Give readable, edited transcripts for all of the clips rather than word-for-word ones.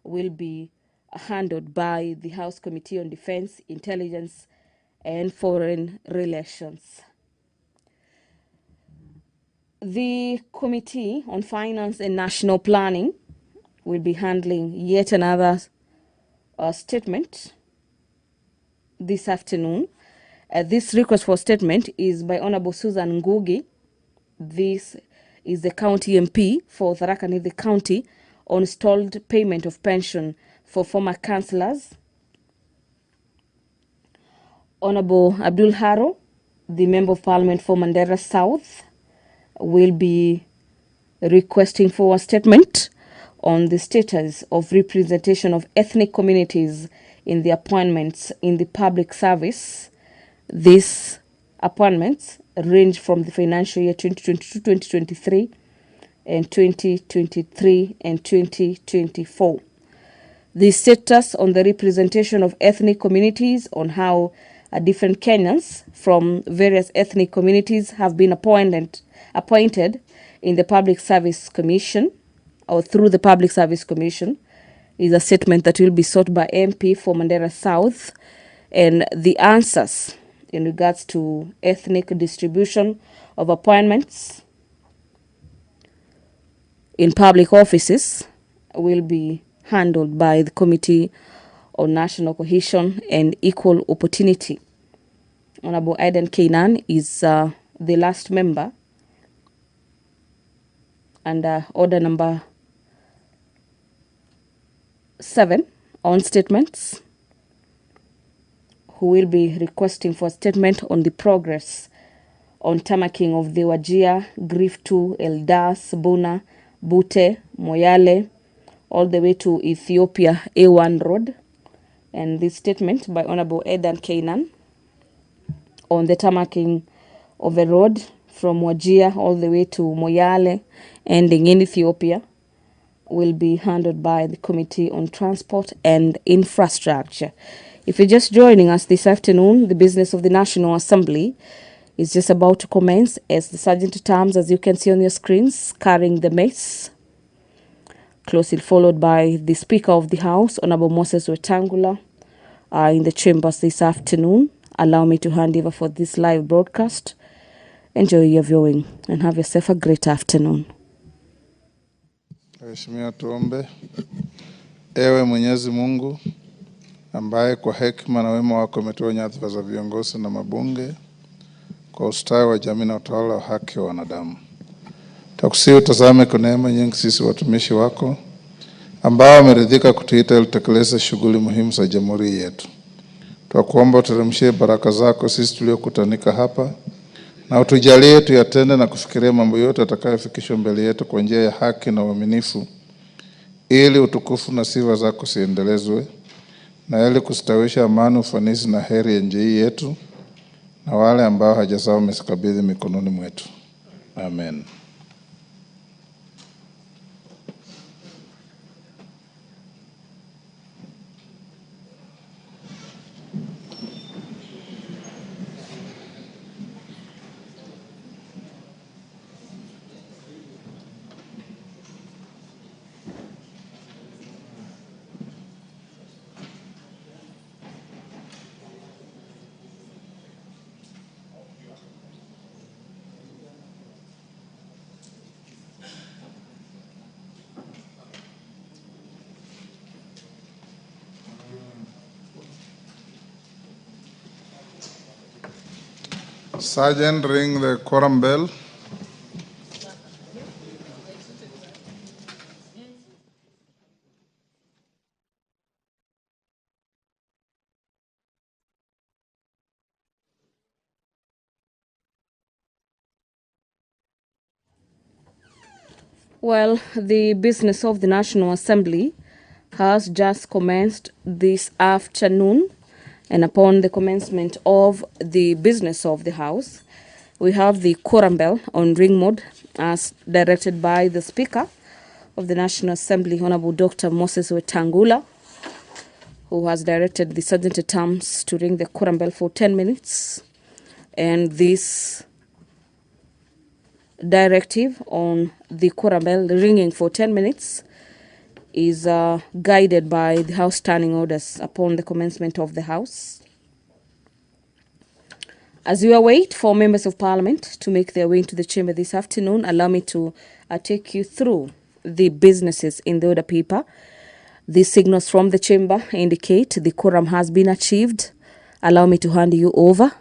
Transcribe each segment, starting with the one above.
will be handled by the House Committee on Defense, Intelligence, and Foreign Relations. The Committee on Finance and National Planning will be handling yet another statement this afternoon. This request for statement is by Honorable Susan Ngugi. This is the county MP for Tharaka Nithi County on stalled payment of pension for former councillors. Honorable Abdul Haro, the Member of Parliament for Mandera South, will be requesting for a statement on the status of representation of ethnic communities in the appointments in the public service. These appointments range from the financial year 2022-2023 and 2023 and 2024. The status on the representation of ethnic communities, on how different Kenyans from various ethnic communities have been appointed in the Public Service Commission or through the Public Service Commission, is a statement that will be sought by MP for Mandera South, and the answers in regards to ethnic distribution of appointments in public offices will be handled by the Committee on National Cohesion and Equal Opportunity. Honorable Aidan Kainan is the last member under order number 7 on statements, who will be requesting for a statement on the progress on tamaking of the Wajir, Griftu, Eldas, Buna, Bute, Moyale, all the way to Ethiopia A1 Road. And this statement by Honorable Aidan Kainan on the tamaking of the road from Wajir all the way to Moyale, ending in Ethiopia, will be handled by the Committee on Transport and Infrastructure. If you're just joining us this afternoon, the business of the National Assembly is just about to commence as the Sergeant at Arms, as you can see on your screens, carrying the mace, closely followed by the Speaker of the House, Honorable Moses Wetangula, in the chambers this afternoon. Allow me to hand over for this live broadcast. Enjoy your viewing and have yourself a great afternoon. Mheshimiwa, tuombe. Ewe Mwenyezi Mungu ambaye kwa hekima na wema wako umetoa nyadhifa za viongozi na mabunge kwa ustawi wa jamii na utawala wa haki wa wanadamu, takusihi utazame kwa neema nyingi sisi watumishi wako ambao wameridhika kutuita ili tutekeleze shughuli muhimu za jamhuri yetu. Twakuomba uteremshie baraka zako sisi tuliokutanika hapa, na utujalie tuyatende na kufikiria mambo yote yatakayofikishwa mbele yetu kwa njia ya haki na uaminifu, ili utukufu na sifa zako siendelezwe, na ili kustawisha amani, ufanisi na heri ya nchi yetu na wale ambao haja zao umezikabidhi mikononi mwetu. Amen. Sergeant, ring the quorum bell. Well, the business of the National Assembly has just commenced this afternoon, and upon the commencement of the business of the House, we have the quorum bell on ring mode as directed by the Speaker of the National Assembly, Honorable Dr. Moses Wetangula, who has directed the Sergeant at Arms to ring the quorum bell for 10 minutes. And this directive on the quorum bell ringing for 10 minutes is guided by the House standing orders upon the commencement of the House. As we await for members of Parliament to make their way into the chamber this afternoon, allow me to take you through the businesses in the order paper. The signals from the chamber indicate the quorum has been achieved. Allow me to hand you over.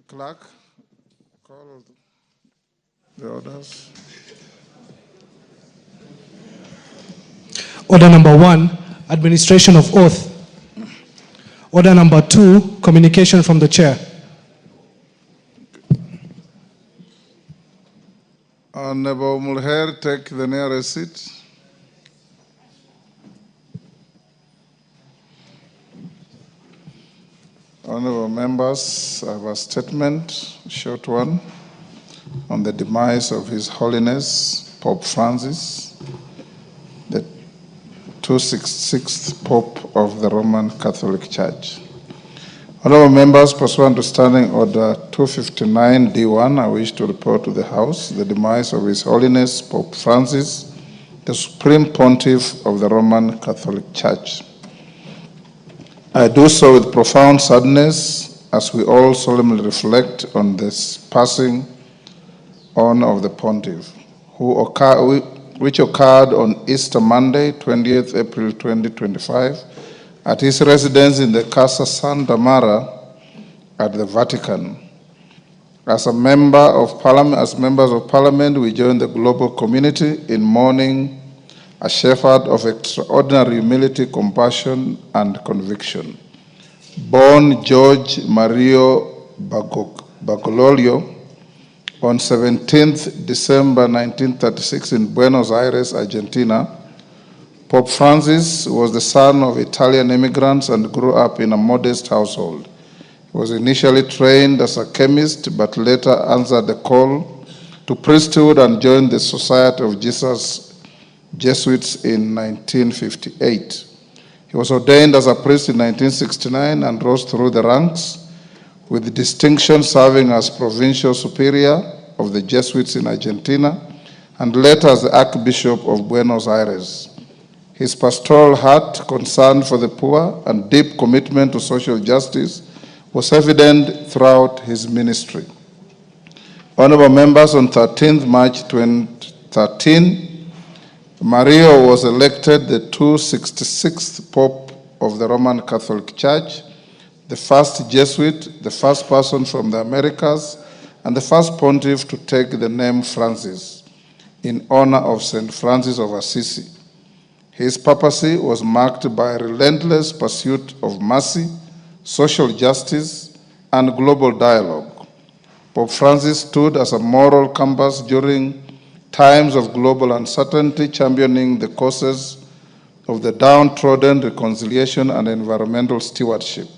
Clerk, call the orders. Order number 1, administration of oath. Order number 2, communication from the chair. Honorable Mulher, take the nearest seat. Honorable members, I have a statement, a short one, on the demise of His Holiness Pope Francis, the 266th Pope of the Roman Catholic Church. Honorable members, pursuant to Standing Order 259 D1, I wish to report to the House the demise of His Holiness Pope Francis, the Supreme Pontiff of the Roman Catholic Church. I do so with profound sadness as we all solemnly reflect on this passing on of the Pontiff, which occurred on Easter Monday, 20th April 2025, at his residence in the Casa Santa Mara at the Vatican. As members of Parliament, we join the global community in mourning a shepherd of extraordinary humility, compassion, and conviction. Born George Mario Bagliolo on 17th December 1936 in Buenos Aires, Argentina, Pope Francis was the son of Italian immigrants and grew up in a modest household. He was initially trained as a chemist, but later answered the call to priesthood and joined the Society of Jesus Jesuits in 1958. He was ordained as a priest in 1969 and rose through the ranks, with distinction serving as provincial superior of the Jesuits in Argentina and later as the Archbishop of Buenos Aires. His pastoral heart, concern for the poor, and deep commitment to social justice was evident throughout his ministry. Honorable members, on 13th March 2013, Mario was elected the 266th Pope of the Roman Catholic Church, the first Jesuit, the first person from the Americas, and the first pontiff to take the name Francis, in honor of St. Francis of Assisi. His papacy was marked by a relentless pursuit of mercy, social justice, and global dialogue. Pope Francis stood as a moral compass during times of global uncertainty, championing the causes of the downtrodden, reconciliation, and environmental stewardship.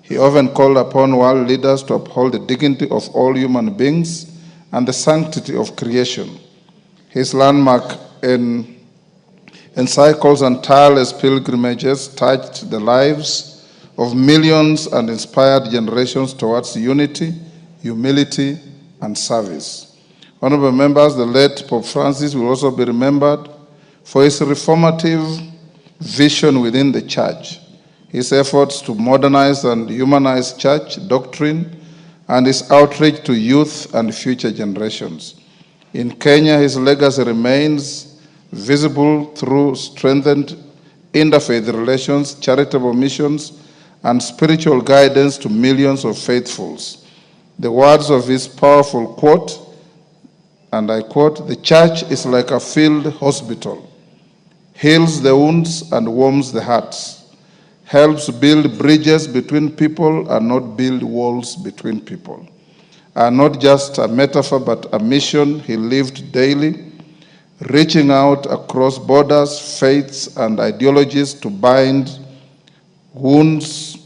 He often called upon world leaders to uphold the dignity of all human beings and the sanctity of creation. His landmark encyclicals and tireless pilgrimages touched the lives of millions and inspired generations towards unity, humility, and service. Honorable members, the late Pope Francis will also be remembered for his reformative vision within the Church, his efforts to modernize and humanize church doctrine, and his outreach to youth and future generations. In Kenya, his legacy remains visible through strengthened interfaith relations, charitable missions, and spiritual guidance to millions of faithfuls. The words of his powerful quote, and I quote, "The church is like a field hospital, heals the wounds and warms the hearts, helps build bridges between people and not build walls between people," are not just a metaphor but a mission he lived daily, reaching out across borders, faiths, and ideologies to bind wounds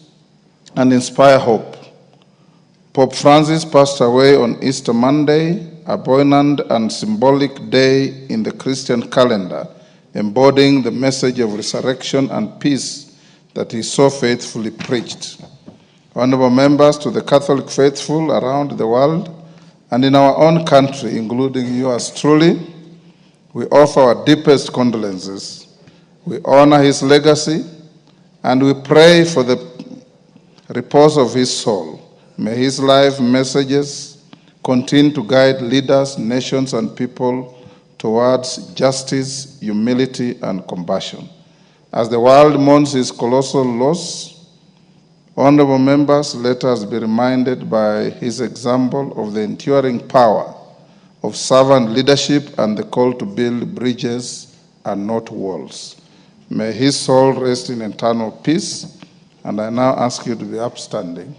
and inspire hope. Pope Francis passed away on Easter Monday, a poignant and symbolic day in the Christian calendar, embodying the message of resurrection and peace that he so faithfully preached. Honorable members, to the Catholic faithful around the world and in our own country, including yours truly, we offer our deepest condolences. We honor his legacy and we pray for the repose of his soul. May his life messages continue to guide leaders, nations, and people towards justice, humility, and compassion. As the world mourns his colossal loss, honorable members, let us be reminded by his example of the enduring power of servant leadership and the call to build bridges and not walls. May his soul rest in eternal peace, and I now ask you to be upstanding.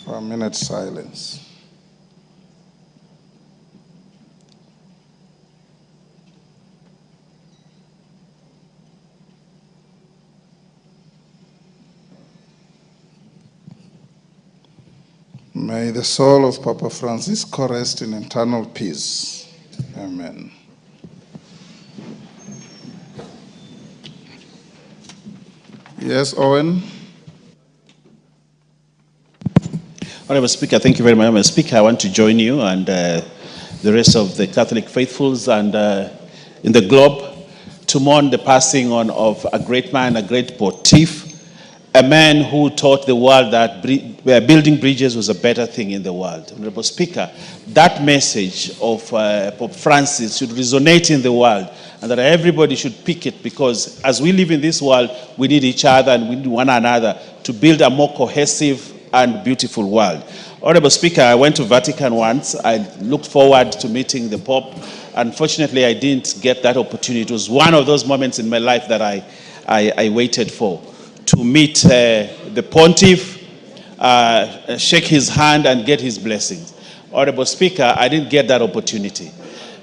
For a minute's silence. May the soul of Papa Francisco rest in eternal peace. Amen. Yes, Owen? Honorable Speaker, thank you very much. Honorable Speaker, I want to join you and the rest of the Catholic faithfuls and in the globe to mourn the passing on of a great man, a great pontiff, a man who taught the world that building bridges was a better thing in the world. Honorable Speaker, that message of Pope Francis should resonate in the world, and that everybody should pick it, because as we live in this world, we need each other and we need one another to build a more cohesive and beautiful world. Honorable Speaker, I went to Vatican once. I looked forward to meeting the Pope. Unfortunately, I didn't get that opportunity. It was one of those moments in my life that I waited for, to meet the pontiff, shake his hand and get his blessings. Honorable Speaker, I didn't get that opportunity.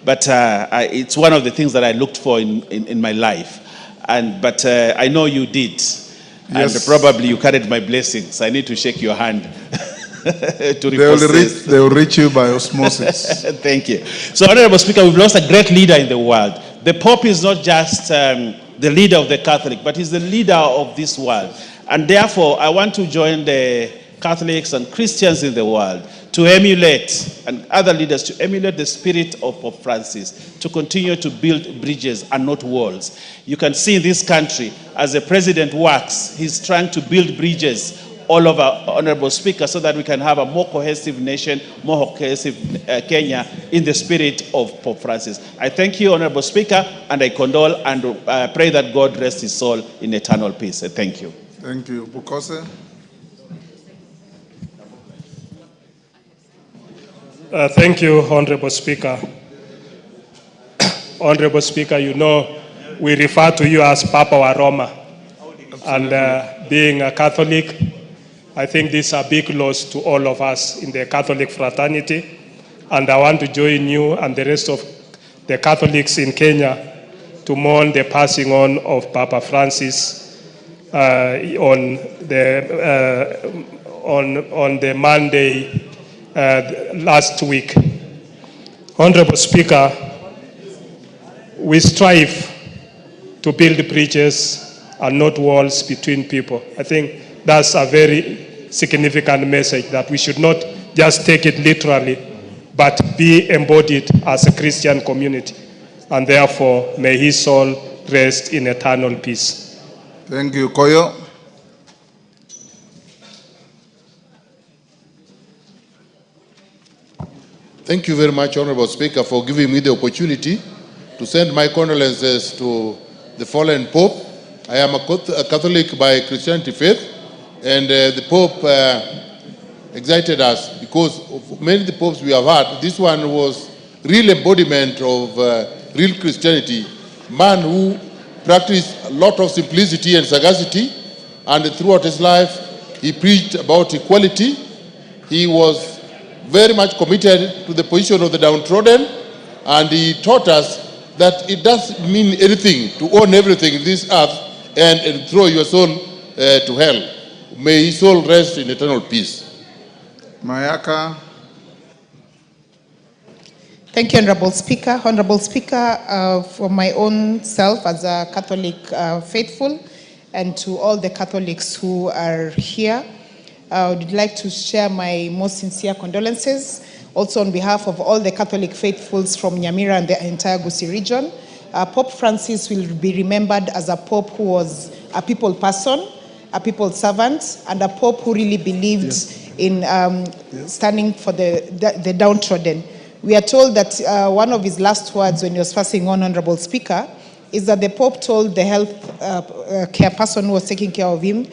But it's one of the things that I looked for in my life. But I know you did. Yes. And probably you carried my blessings. I need to shake your hand. They will reach you by osmosis. Thank you. So, Honorable Speaker, we've lost a great leader in the world. The Pope is not just the leader of the Catholic, but he's the leader of this world. And therefore, I want to join the Catholics and Christians in the world to emulate, and other leaders to emulate the spirit of Pope Francis, to continue to build bridges and not walls. You can see in this country, as the president works, he's trying to build bridges all over, Honorable Speaker, so that we can have a more cohesive nation, more cohesive Kenya, in the spirit of Pope Francis. I thank you, Honorable Speaker, and I condole and pray that God rest his soul in eternal peace. Thank you. Thank you. Bukose? Thank you, Honorable Speaker. Honorable Speaker, you know we refer to you as Papa wa Roma. And being a Catholic, I think this is a big loss to all of us in the Catholic fraternity. And I want to join you and the rest of the Catholics in Kenya to mourn the passing on of Papa Francis on the Monday last week. Honorable Speaker, we strive to build bridges and not walls between people. I think that's a very significant message, that we should not just take it literally, but be embodied as a Christian community. And therefore, may his soul rest in eternal peace. Thank you, Koyo. Thank you very much, Honorable Speaker, for giving me the opportunity to send my condolences to the fallen Pope. I am a Catholic by Christianity faith, and the Pope excited us because of many of the popes we have had. This one was real embodiment of real Christianity, man who practiced a lot of simplicity and sagacity, and throughout his life he preached about equality. He was very much committed to the position of the downtrodden, and he taught us that it doesn't mean anything to own everything in this earth and throw your soul to hell. May his soul rest in eternal peace. Mayaka. Thank you, Honorable Speaker. Honorable Speaker, for my own self as a Catholic faithful, and to all the Catholics who are here, I would like to share my most sincere condolences. Also on behalf of all the Catholic faithfuls from Nyamira and the entire Gusii region. Pope Francis will be remembered as a pope who was a people person, a people servant, and a pope who really believed in standing for the downtrodden. We are told that one of his last words when he was passing on, Honorable Speaker, is that the Pope told the health care person who was taking care of him,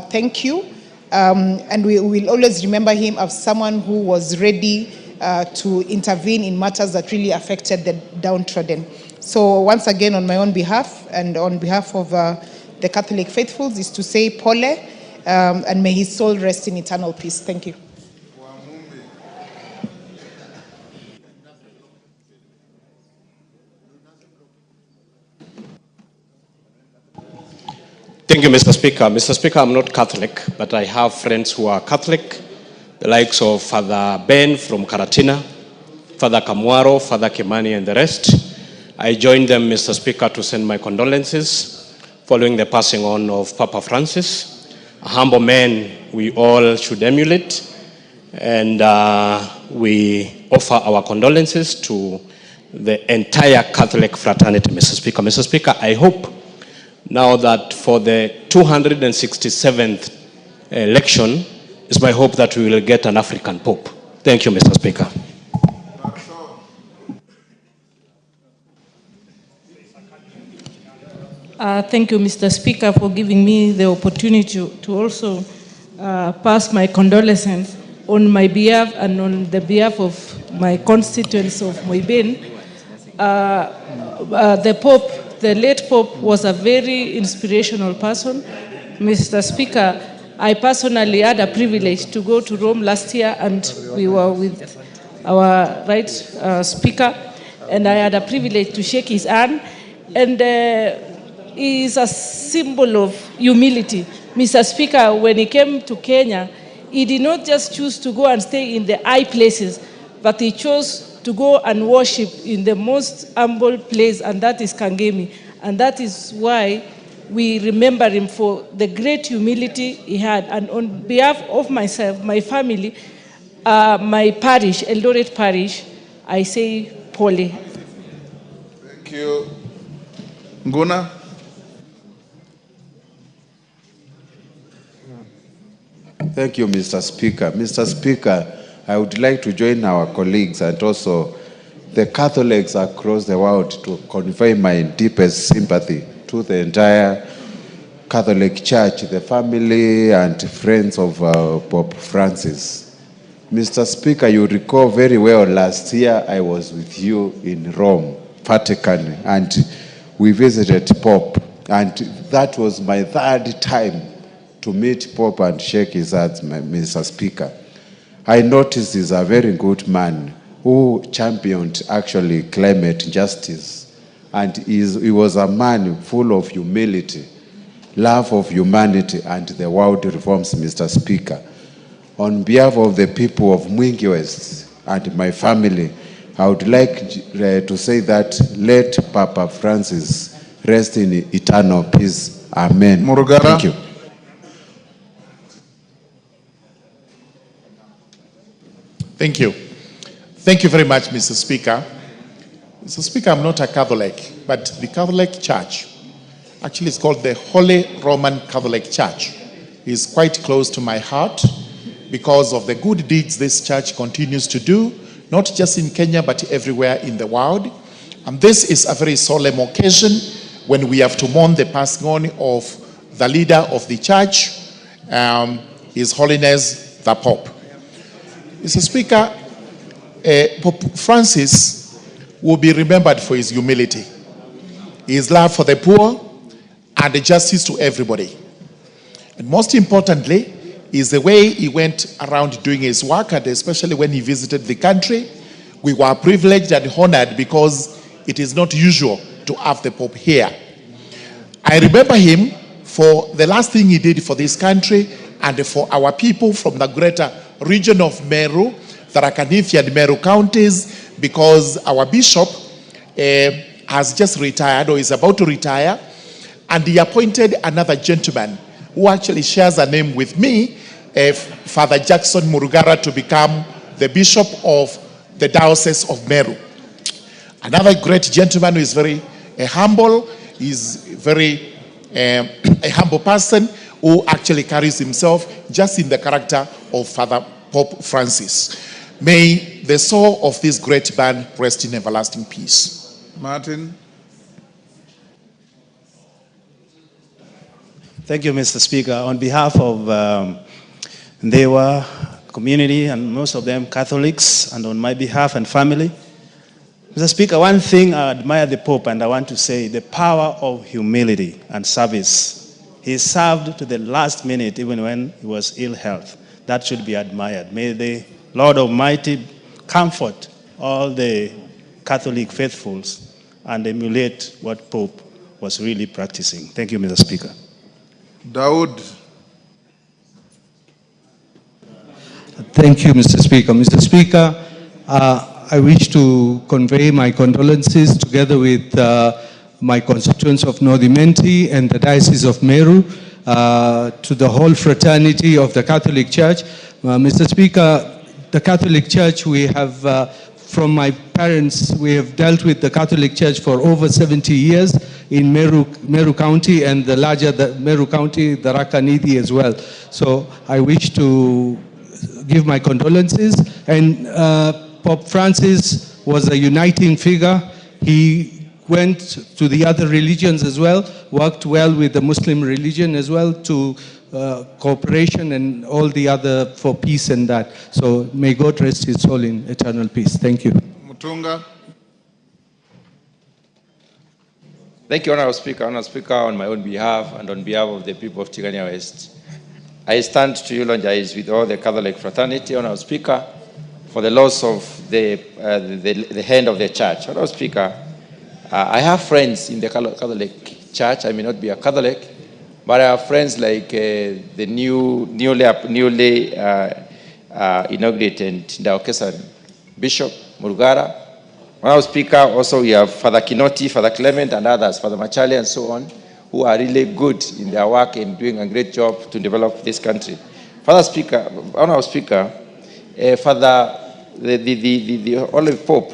thank you. And we will always remember him as someone who was ready to intervene in matters that really affected the downtrodden. So once again, on my own behalf and on behalf of the Catholic faithfuls, is to say Pole, and may his soul rest in eternal peace. Thank you. Thank you, Mr. Speaker. Mr. Speaker, I'm not Catholic, but I have friends who are Catholic, the likes of Father Ben from Karatina, Father Kamwaro, Father Kimani, and the rest. I join them, Mr. Speaker, to send my condolences following the passing on of Papa Francis, a humble man we all should emulate, and we offer our condolences to the entire Catholic fraternity, Mr. Speaker. Mr. Speaker, I hope now that for the 267th election, it's my hope that we will get an African Pope. Thank you, Mr. Speaker. Thank you, Mr. Speaker, for giving me the opportunity to also pass my condolences on my behalf and on the behalf of my constituents of Moibin. The Pope, the late Pope, was a very inspirational person. Mr. Speaker, I personally had a privilege to go to Rome last year, and we were with our right speaker, and I had a privilege to shake his hand, and he is a symbol of humility. Mr. Speaker, when he came to Kenya, he did not just choose to go and stay in the high places, but he chose to go and worship in the most humble place, and that is Kangemi. And that is why we remember him for the great humility he had. And on behalf of myself, my family, my parish, Eldoret Parish, I say Pole. Thank you. Nguna? Thank you, Mr. Speaker. Mr. Speaker, I would like to join our colleagues and also the Catholics across the world to convey my deepest sympathy to the entire Catholic Church, the family and friends of Pope Francis. Mr. Speaker, you recall very well last year I was with you in Rome Vatican, and we visited Pope, and that was my third time to meet Pope and shake his hand, Mr. Speaker. I noticed he's a very good man who championed actually climate justice, and he was a man full of humility, love of humanity, and the world reforms, Mr. Speaker. On behalf of the people of Mwingi West and my family, I would like to say that let Papa Francis rest in eternal peace. Amen. Murugara. Thank you. Thank you. Thank you very much, Mr. Speaker. Mr. Speaker, I'm not a Catholic, but the Catholic Church, actually it's called the Holy Roman Catholic Church, is quite close to my heart because of the good deeds this church continues to do, not just in Kenya, but everywhere in the world. And this is a very solemn occasion when we have to mourn the passing on of the leader of the church, His Holiness the Pope. Mr. Speaker, Pope Francis will be remembered for his humility, his love for the poor, and the justice to everybody. And most importantly, is the way he went around doing his work, and especially when he visited the country. We were privileged and honored because it is not usual to have the Pope here. I remember him for the last thing he did for this country and for our people from the greater region of Meru, Tharaka Nithi and Meru counties, because our bishop has just retired or is about to retire, and he appointed another gentleman who actually shares a name with me, Father Jackson Murugara, to become the bishop of the Diocese of Meru. Another great gentleman who is very humble, is very a humble person who actually carries himself just in the character of Father Pope Francis. May the soul of this great man rest in everlasting peace. Martin. Thank you, Mr. Speaker. On behalf of Ndewa community, and most of them Catholics, and on my behalf and family, Mr. Speaker, one thing I admire the Pope, and I want to say the power of humility and service. He served to the last minute, even when he was ill health. That should be admired. May the Lord Almighty comfort all the Catholic faithfuls and emulate what Pope was really practicing. Thank you, Mr. Speaker. Daud. Thank you, Mr. Speaker. Mr. Speaker, I wish to convey my condolences together with my constituents of North Imenti and the Diocese of Meru to the whole fraternity of the Catholic Church. Mr. Speaker, the Catholic Church, we have, from my parents, we have dealt with the Catholic Church for over 70 years in Meru County, and the larger Meru County, the Tharaka Nithi as well. So I wish to give my condolences. And Pope Francis was a uniting figure. He went to the other religions as well, worked well with the Muslim religion as well to cooperation and all the other for peace and that. So may God rest his soul in eternal peace. Thank you. Mutunga. Thank you, Honorable Speaker. Honorable Speaker, on my own behalf and on behalf of the people of Tigania West, I stand to eulogize with all the Catholic fraternity, Honorable Speaker, for the loss of the hand of the church. Honorable Speaker, I have friends in the Catholic Church. I may not be a Catholic, but I have friends like the newly inaugurated Diocesan Bishop Murugara. Honorable Speaker, also we have Father Kinoti, Father Clement, and others, Father Machali, and so on, who are really good in their work and doing a great job to develop this country. Honorable Speaker, Father, the Holy Pope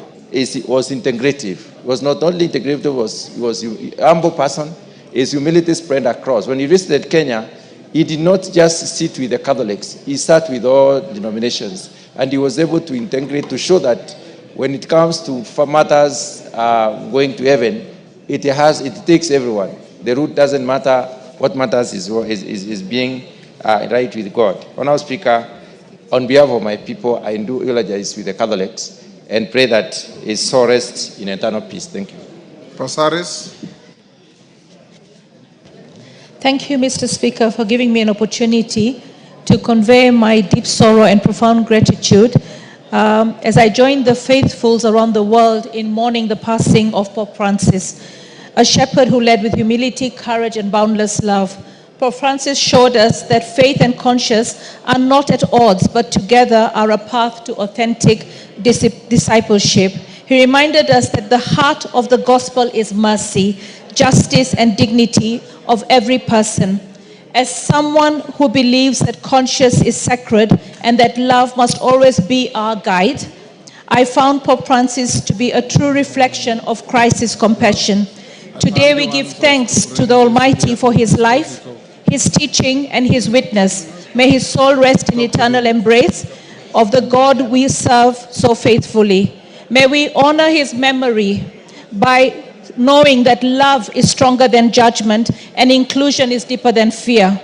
was integrative. He was not only integrative, he was a humble person. His humility spread across. When he visited Kenya, he did not just sit with the Catholics. He sat with all denominations. And he was able to integrate, to show that when it comes to matters going to heaven, it takes everyone. The root doesn't matter. What matters is being right with God. Honorable Speaker, on behalf of my people, I do eulogize with the Catholics and pray that his soul rests in eternal peace. Thank you. Pasaris. Thank you, Mr. Speaker, for giving me an opportunity to convey my deep sorrow and profound gratitude as I join the faithfuls around the world in mourning the passing of Pope Francis, a shepherd who led with humility, courage, and boundless love. Pope Francis showed us that faith and conscience are not at odds, but together are a path to authentic discipleship. He reminded us that the heart of the gospel is mercy, justice, and dignity of every person. As someone who believes that conscience is sacred and that love must always be our guide, I found Pope Francis to be a true reflection of Christ's compassion. Today we give thanks to the Almighty for his life, his teaching, and his witness. May his soul rest in eternal embrace of the God we serve so faithfully. May we honor his memory by knowing that love is stronger than judgment and inclusion is deeper than fear.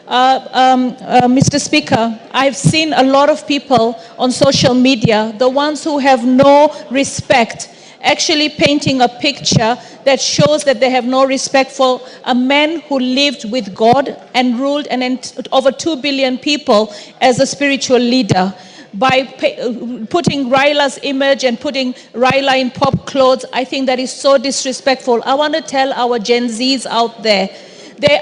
Mr. Speaker, I've seen a lot of people on social media, the ones who have no respect, actually painting a picture that shows that they have no respect for a man who lived with God and ruled over 2 billion people as a spiritual leader. By putting Raila's image and putting Raila in pop clothes, I think that is so disrespectful. I want to tell our Gen Zs out there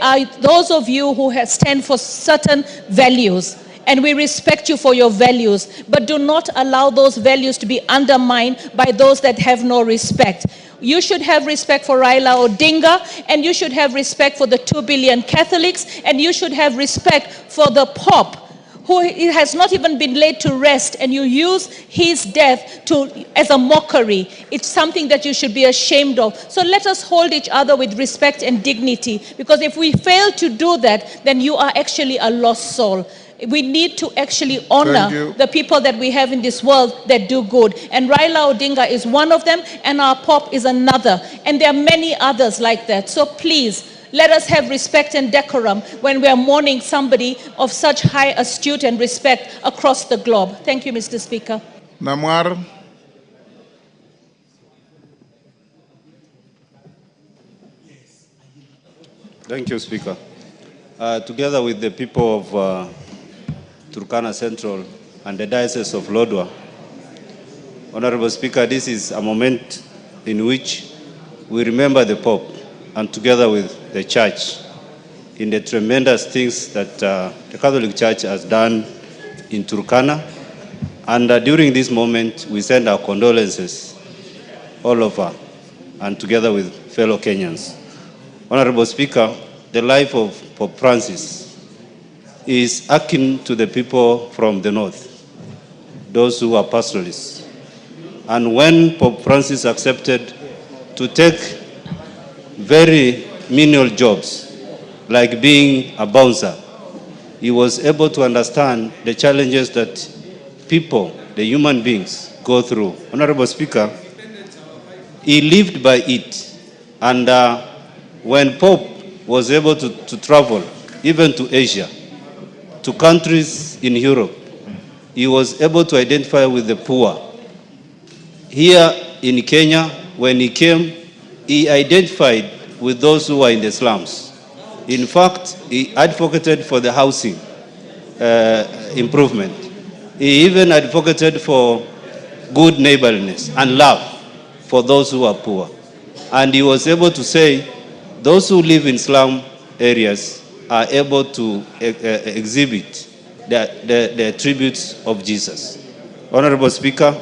are those of you who stand for certain values, and we respect you for your values, but do not allow those values to be undermined by those that have no respect. You should have respect for Raila Odinga, and you should have respect for the 2 billion Catholics, and you should have respect for the Pope, who has not even been laid to rest, and you use his death as a mockery. It's something that you should be ashamed of. So let us hold each other with respect and dignity, because if we fail to do that, then you are actually a lost soul. We need to actually honor the people that we have in this world that do good. And Raila Odinga is one of them, and our Pope is another. And there are many others like that. So please, let us have respect and decorum when we are mourning somebody of such high astute and respect across the globe. Thank you, Mr. Speaker. Namwar. Thank you, Speaker. Together with the people of Turkana Central and the Diocese of Lodwar, Honorable Speaker, this is a moment in which we remember the Pope, and together with the Church, in the tremendous things that the Catholic Church has done in Turkana. And during this moment, we send our condolences all over, and together with fellow Kenyans. Honorable Speaker, the life of Pope Francis is akin to the people from the north, those who are pastoralists. And when Pope Francis accepted to take very menial jobs, like being a bouncer, he was able to understand the challenges that people, the human beings, go through. Honorable Speaker, he lived by it. And when Pope was able to travel, even to Asia, to countries in Europe, he was able to identify with the poor. Here in Kenya, when he came, he identified with those who are in the slums. In fact, he advocated for the housing improvement. He even advocated for good neighborliness and love for those who are poor. And he was able to say, those who live in slum areas are able to exhibit the attributes of Jesus. Honorable Speaker,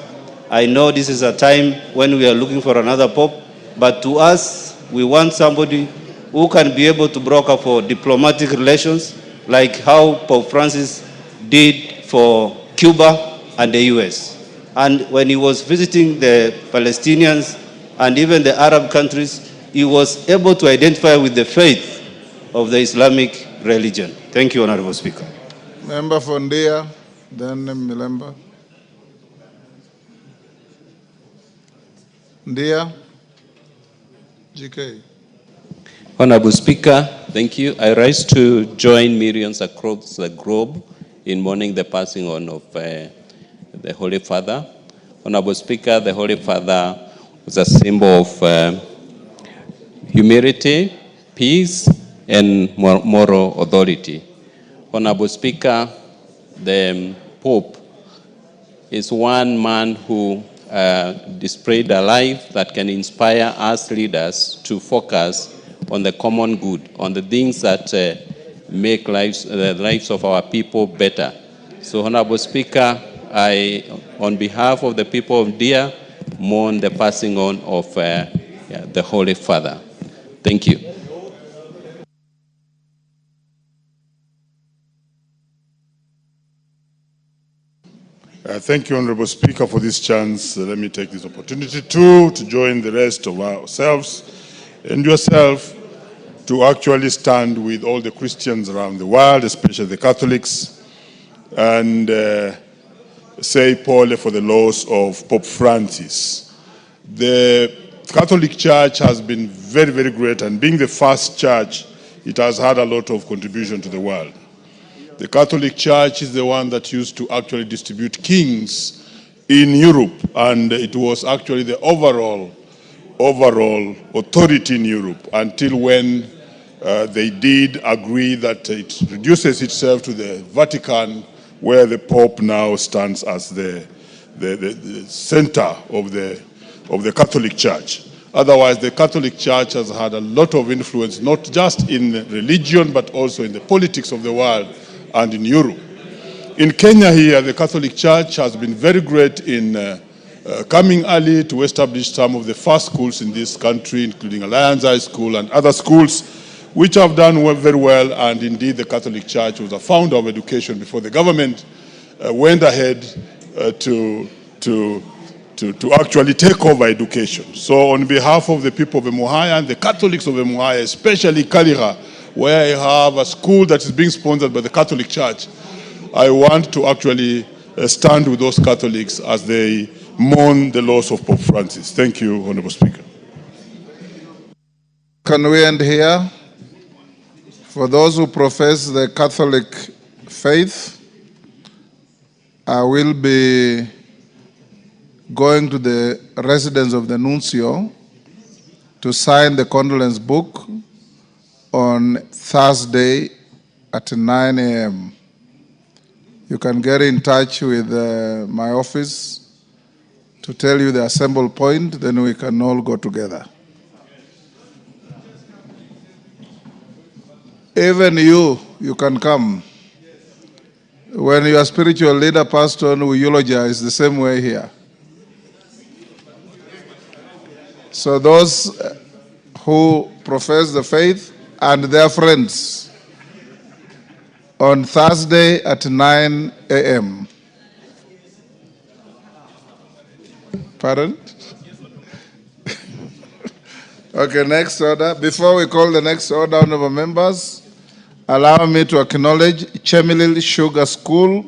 I know this is a time when we are looking for another Pope, but to us, we want somebody who can be able to broker for diplomatic relations, like how Pope Francis did for Cuba and the US. And when he was visiting the Palestinians and even the Arab countries, he was able to identify with the faith of the Islamic religion. Thank you, Honorable Speaker. Member for Ndia, then Milemba. Ndia, GK. Honorable Speaker, thank you. I rise to join millions across the globe in mourning the passing on of the Holy Father. Honorable Speaker, the Holy Father was a symbol of humility, peace, and moral authority. Honorable Speaker, the Pope is one man who displayed a life that can inspire us leaders to focus on the common good, on the things that make the lives of our people better. So, Honorable Speaker, I, on behalf of the people of Dia, mourn the passing on of the Holy Father. Thank you. Thank you, Honorable Speaker, for this chance. Let me take this opportunity to join the rest of ourselves and yourself to actually stand with all the Christians around the world, especially the Catholics, and say Paul for the loss of Pope Francis. The Catholic Church has been very, very great, and being the first church, it has had a lot of contribution to the world. The Catholic Church is the one that used to actually distribute kings in Europe, and it was actually the overall authority in Europe until when they did agree that it reduces itself to the Vatican, where the Pope now stands as the center of the Catholic Church. Otherwise, the Catholic Church has had a lot of influence, not just in religion, but also in the politics of the world and in Europe. In Kenya here, the Catholic Church has been very great in coming early to establish some of the first schools in this country, including Alliance High School and other schools, which have done very well. And indeed, the Catholic Church was a founder of education before the government went ahead to actually take over education. So on behalf of the people of Emuhaya and the Catholics of Emuhaya, especially Kalira, where I have a school that is being sponsored by the Catholic Church, I want to actually stand with those Catholics as they mourn the loss of Pope Francis. Thank you, Honorable Speaker. Can we end here? For those who profess the Catholic faith, I will be going to the residence of the nuncio to sign the condolence book on Thursday at 9 a.m. You can get in touch with my office to tell you the assemble point, then we can all go together. Even you can come. When your spiritual leader, pastor, we eulogize the same way here. So those who profess the faith and their friends on Thursday at 9 a.m. Pardon? Okay, next order. Before we call the next order, honorable members, allow me to acknowledge Chemilil Sugar School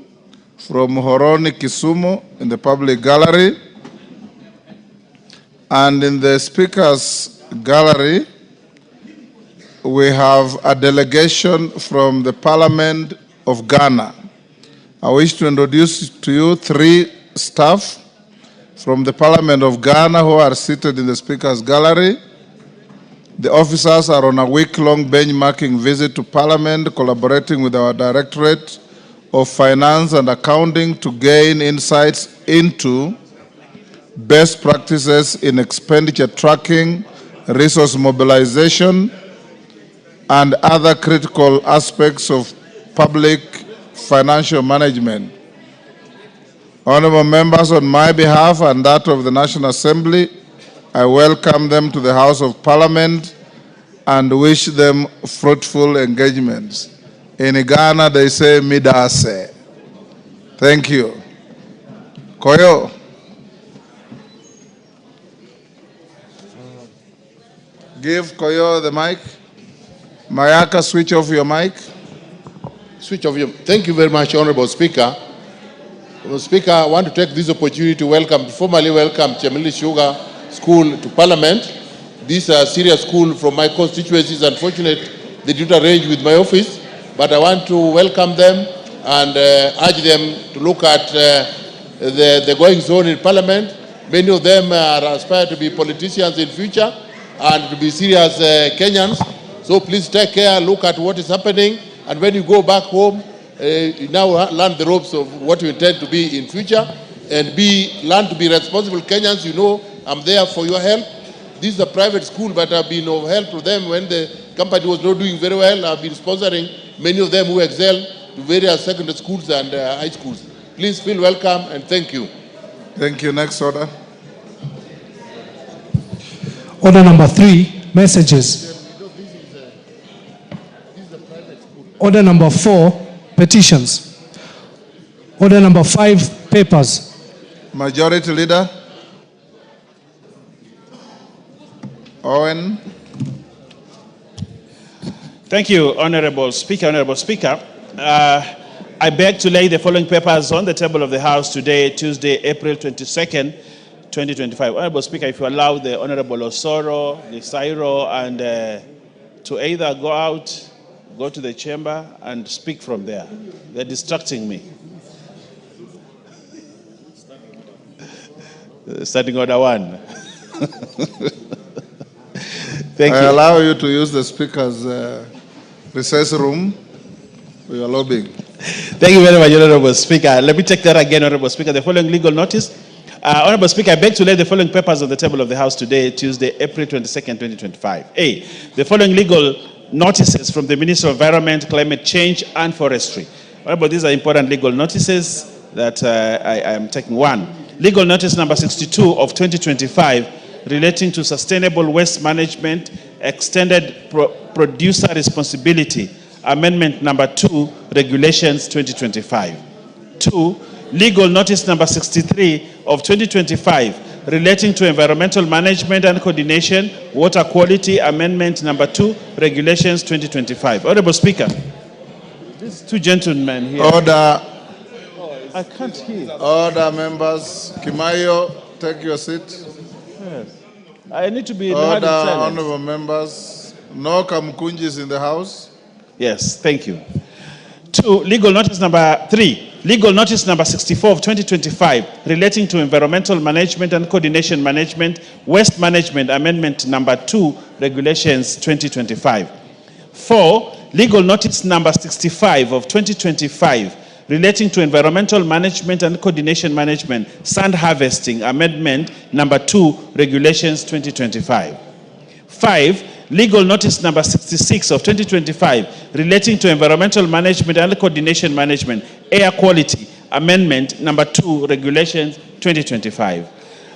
from Horoni, Kisumu in the public gallery. And in the speaker's gallery, we have a delegation from the Parliament of Ghana. I wish to introduce to you 3 staff from the Parliament of Ghana who are seated in the speaker's gallery. The officers are on a week-long benchmarking visit to Parliament, collaborating with our Directorate of Finance and Accounting to gain insights into best practices in expenditure tracking, resource mobilization, and other critical aspects of public financial management. Honorable members, on my behalf and that of the National Assembly, I welcome them to the House of Parliament and wish them fruitful engagements. In Ghana, they say, midase. Thank you. Koyo. Give Koyo the mic. Mayaka, switch off your mic. Switch off your. Thank you very much, Honorable Speaker. Honorable Speaker, I want to take this opportunity to formally welcome Chemilil Sugar School to Parliament. This is a serious school from my constituency. It's unfortunate they didn't arrange with my office, but I want to welcome them and urge them to look at the goings on in Parliament. Many of them are aspire to be politicians in future and to be serious Kenyans. So please take care, look at what is happening, and when you go back home, you now learn the ropes of what you intend to be in future, and learn to be responsible Kenyans. You know, I'm there for your help. This is a private school, but I've been of help to them when the company was not doing very well. I've been sponsoring many of them who excel to various secondary schools and high schools. Please feel welcome and thank you. Thank you. Next order. Order number 3, messages. Order number 4, petitions. Order number 5, papers. Majority Leader. Owen. Thank you, Honorable Speaker. Honorable Speaker, I beg to lay the following papers on the table of the House today, Tuesday, April 22nd, 2025. Honorable Speaker, if you allow the Honorable Osoro, the Sairo, and to either go out, go to the chamber, and speak from there. They're distracting me. Starting order 1. Thank you. I allow you to use the Speaker's recess room for your lobbying. Thank you very much, Honorable Speaker. Let me take that again, Honorable Speaker. The following legal notice. Honorable Speaker, I beg to lay the following papers on the table of the House today, Tuesday, April 22nd, 2025. A, the following legal notices from the Minister of Environment, Climate Change, and Forestry. Honorable, these are important legal notices that I am taking. 1, legal notice number 62 of 2025 relating to sustainable waste management, extended producer responsibility, amendment number 2, regulations 2025. 2, legal notice number 63 of 2025 relating to environmental management and coordination, water quality, amendment number 2, regulations 2025. Honorable Speaker, these two gentlemen here. Order. I can't hear. Order, members. Kimayo, take your seat. Yes. I need to be Order, silent. honorable members. No Kamkunji is in the House. Yes, thank you. 2, legal notice number 3. Legal notice number 64 of 2025 relating to environmental management and coordination management, waste management, amendment number 2, regulations 2025. 4, legal notice number 65 of 2025 relating to environmental management and coordination management, sand harvesting, amendment number 2, regulations 2025. 5, legal notice number 66 of 2025 relating to environmental management and coordination management, air quality, amendment number 2, regulations 2025.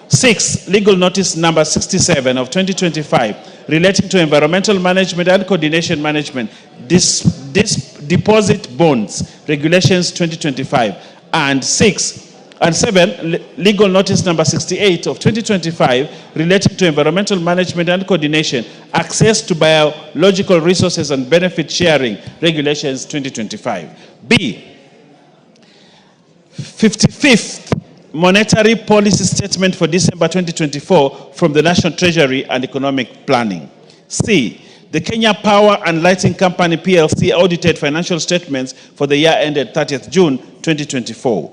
6, legal notice number 67 of 2025 relating to environmental management and coordination management, deposit bonds, regulations 2025. And 7, legal notice number 68 of 2025 relating to environmental management and coordination, access to biological resources and benefit sharing, regulations 2025. B, 55th monetary policy statement for December 2024 from the National Treasury and Economic Planning. C, the Kenya Power and Lighting Company PLC audited financial statements for the year ended 30th June 2024.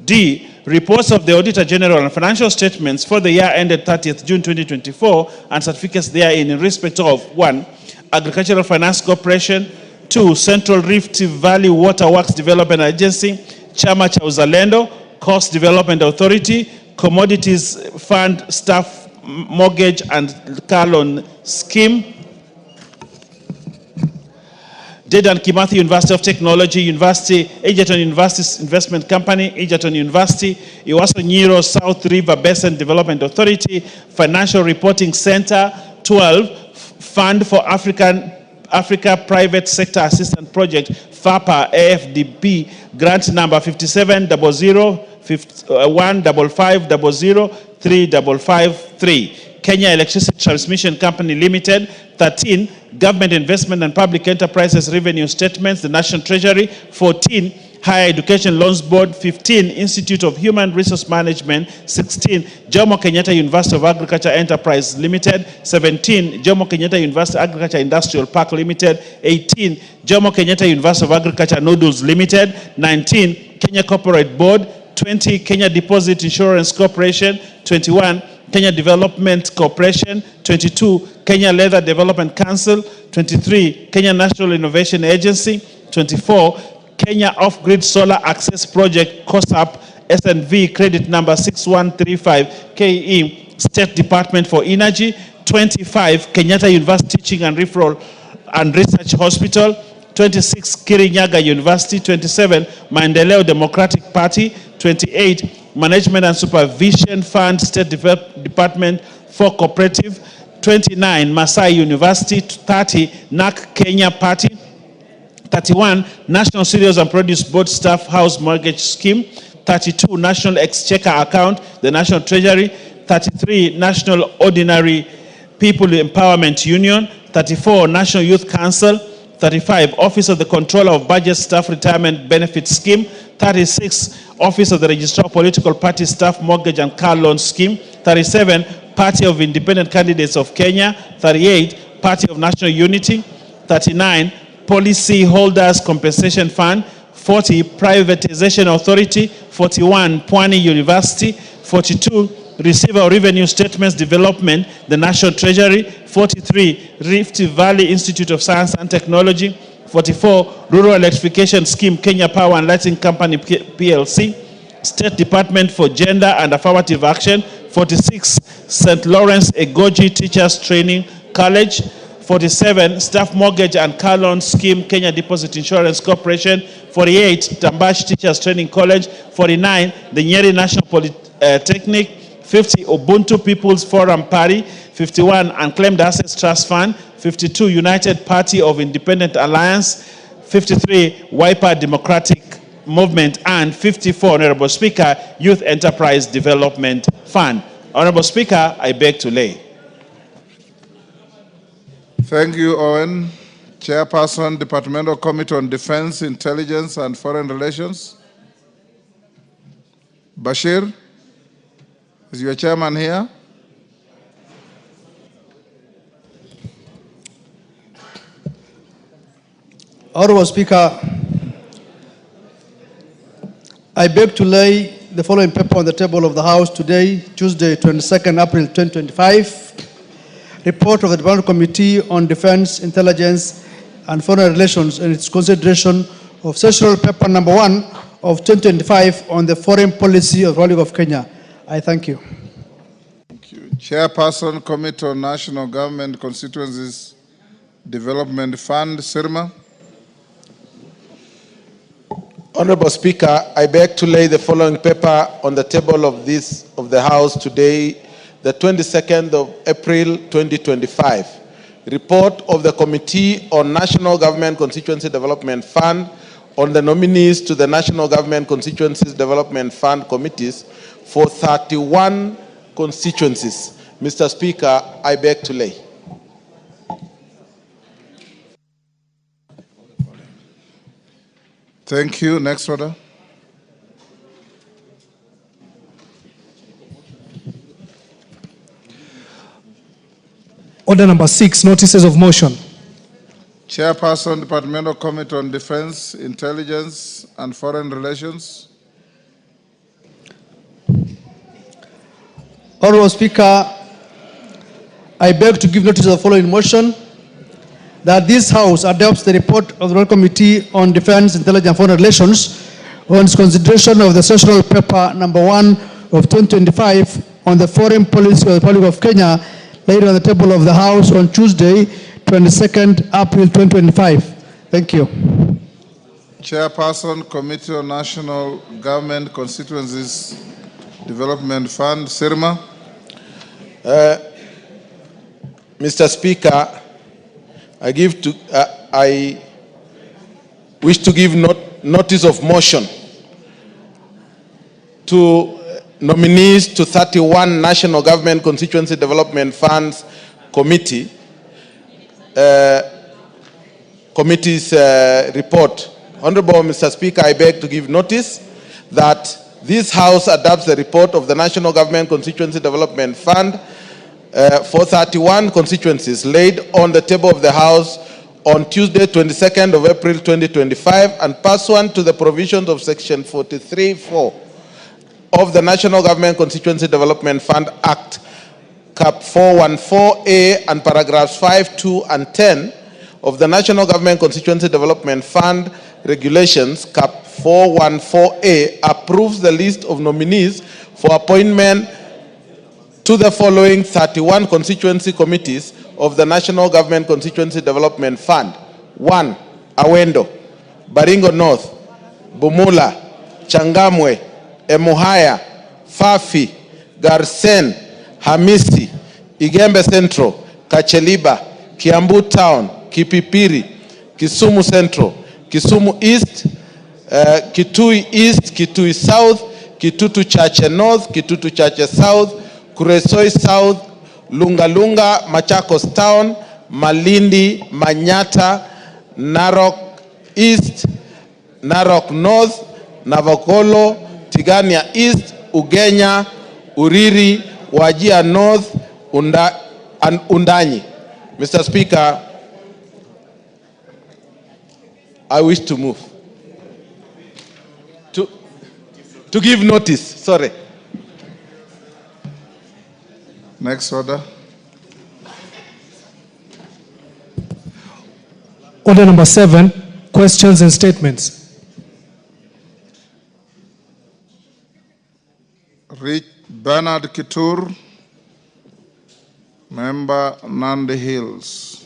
D, reports of the Auditor General and financial statements for the year ended 30th June 2024 and certificates therein in respect of 1, Agricultural Finance Corporation, 2, Central Rift Valley Water Works Development Agency, Chama cha Uzalendo, Coast Development Authority, Commodities Fund Staff Mortgage and Car Loan Scheme, Dedan Kimathi University of Technology, Egerton University Investment Company, Egerton University, Iwaso Nyiro South River Basin Development Authority, Financial Reporting Center. 12, Fund for Africa Private Sector Assistance Project, FAPA AFDP, grant number 57001550035553. Kenya Electricity Transmission Company Limited. 13, Government Investment and Public Enterprises Revenue Statements, the National Treasury. 14, Higher Education Loans Board. 15, Institute of Human Resource Management. 16, Jomo Kenyatta University of Agriculture Enterprise Limited. 17, Jomo Kenyatta University Agriculture Industrial Park Limited. 18, Jomo Kenyatta University of Agriculture Noodles Limited. 19, Kenya Corporate Board. 20, Kenya Deposit Insurance Corporation. 21, Kenya Development Corporation. 22, Kenya Leather Development Council. 23, Kenya National Innovation Agency. 24, Kenya Off-Grid Solar Access Project, COSAP, SNV, credit number 6135, KE, State Department for Energy. 25, Kenyatta University Teaching and Referral and Research Hospital. 26, Kirinyaga University. 27, Maendeleo Democratic Party. 28, Management and Supervision Fund, State Department for Cooperative. 29, Masai University. 30, NAC Kenya Party. 31, National Cereals and Produce Board Staff House Mortgage Scheme. 32, National Exchequer Account, the National Treasury. 33, National Ordinary People Empowerment Union. 34, National Youth Council. 35, Office of the Controller of Budget Staff Retirement Benefit Scheme. 36, Office of the Registrar of Political Party Staff Mortgage and Car Loan Scheme. 37, Party of Independent Candidates of Kenya. 38, Party of National Unity. 39, Policy Holders Compensation Fund. 40, Privatization Authority. 41, Pwani University. 42, Receiver of Revenue Statements Development, the National Treasury. 43, Rift Valley Institute of Science and Technology. 44, Rural Electrification Scheme, Kenya Power and Lighting Company PLC. State Department for Gender and Affirmative Action. 46, St. Lawrence Egoji Teachers Training College. 47, Staff Mortgage and Car Loan Scheme, Kenya Deposit Insurance Corporation. 48, Tambash Teachers Training College. 49, the Nyeri National Polytechnic. 50, Ubuntu People's Forum Party. 51, Unclaimed Assets Trust Fund. 52, United Party of Independent Alliance. 53, Wiper Democratic Movement. And 54, Honorable Speaker, Youth Enterprise Development Fund. Honorable Speaker, I beg to lay. Thank you, Owen. Chairperson, Departmental Committee on Defense, Intelligence and Foreign Relations. Bashir, is your chairman here? Honorable Speaker, I beg to lay the following paper on the table of the House today, Tuesday, 22nd April 2025. Report of the Departmental Committee on Defense, Intelligence and Foreign Relations and its consideration of sessional paper number 1 of 2025 on the foreign policy of the Republic of Kenya. I thank you. Thank you. Chairperson, Committee on National Government Constituencies Development Fund, Sirma. Honorable Speaker, I beg to lay the following paper on the table of the House today, the 22nd of April 2025. Report of the Committee on National Government Constituency Development Fund on the nominees to the National Government Constituencies Development Fund committees for 31 constituencies. Mr. Speaker, I beg to lay. Thank you. Next order. Order number 6, notices of motion. Chairperson, Departmental Committee on Defense, Intelligence and Foreign Relations. Honorable Speaker, I beg to give notice of the following motion, that this House adopts the report of the Royal Committee on Defense, Intelligence and Foreign Relations on its consideration of the sessional paper number 1 of 2025 on the foreign policy of the Republic of Kenya, laid on the table of the House on Tuesday, 22nd April 2025. Thank you. Chairperson, Committee on National Government Constituencies Development Fund, Sirma. Mr. Speaker, I wish to give notice of motion to nominees to 31 National Government Constituency Development Funds Committee's report. Honorable Mr. Speaker, I beg to give notice that this House adopts the report of the National Government Constituency Development Fund for 31 constituencies laid on the table of the House on Tuesday, 22nd of April 2025, and pursuant to the provisions of Section 43(4) of the National Government Constituency Development Fund Act, Cap 414A, and paragraphs 5, 2, and 10 of the National Government Constituency Development Fund Regulations, Cap 414A, approves the list of nominees for appointment to the following 31 constituency committees of the National Government Constituency Development Fund. 1. Awendo, Baringo North, Bumula, Changamwe, Emuhaya, Fafi, Garsen, Hamisi, Igembe Central, Kacheliba, Kiambu Town, Kipipiri, Kisumu Central, Kisumu East, Kitui East, Kitui South, Kitutu Chache North, Kitutu Chache South, Kuresoi South, Lungalunga, Machakos Town, Malindi, Manyata, Narok East, Narok North, Navokolo, Tigania East, Ugenya, Uriri, Wajia North, and Undanyi. Mr. Speaker, I wish to move. To give notice, sorry. Next order. Order number 7, questions and statements. Bernard Kitur, member Nandi Hills.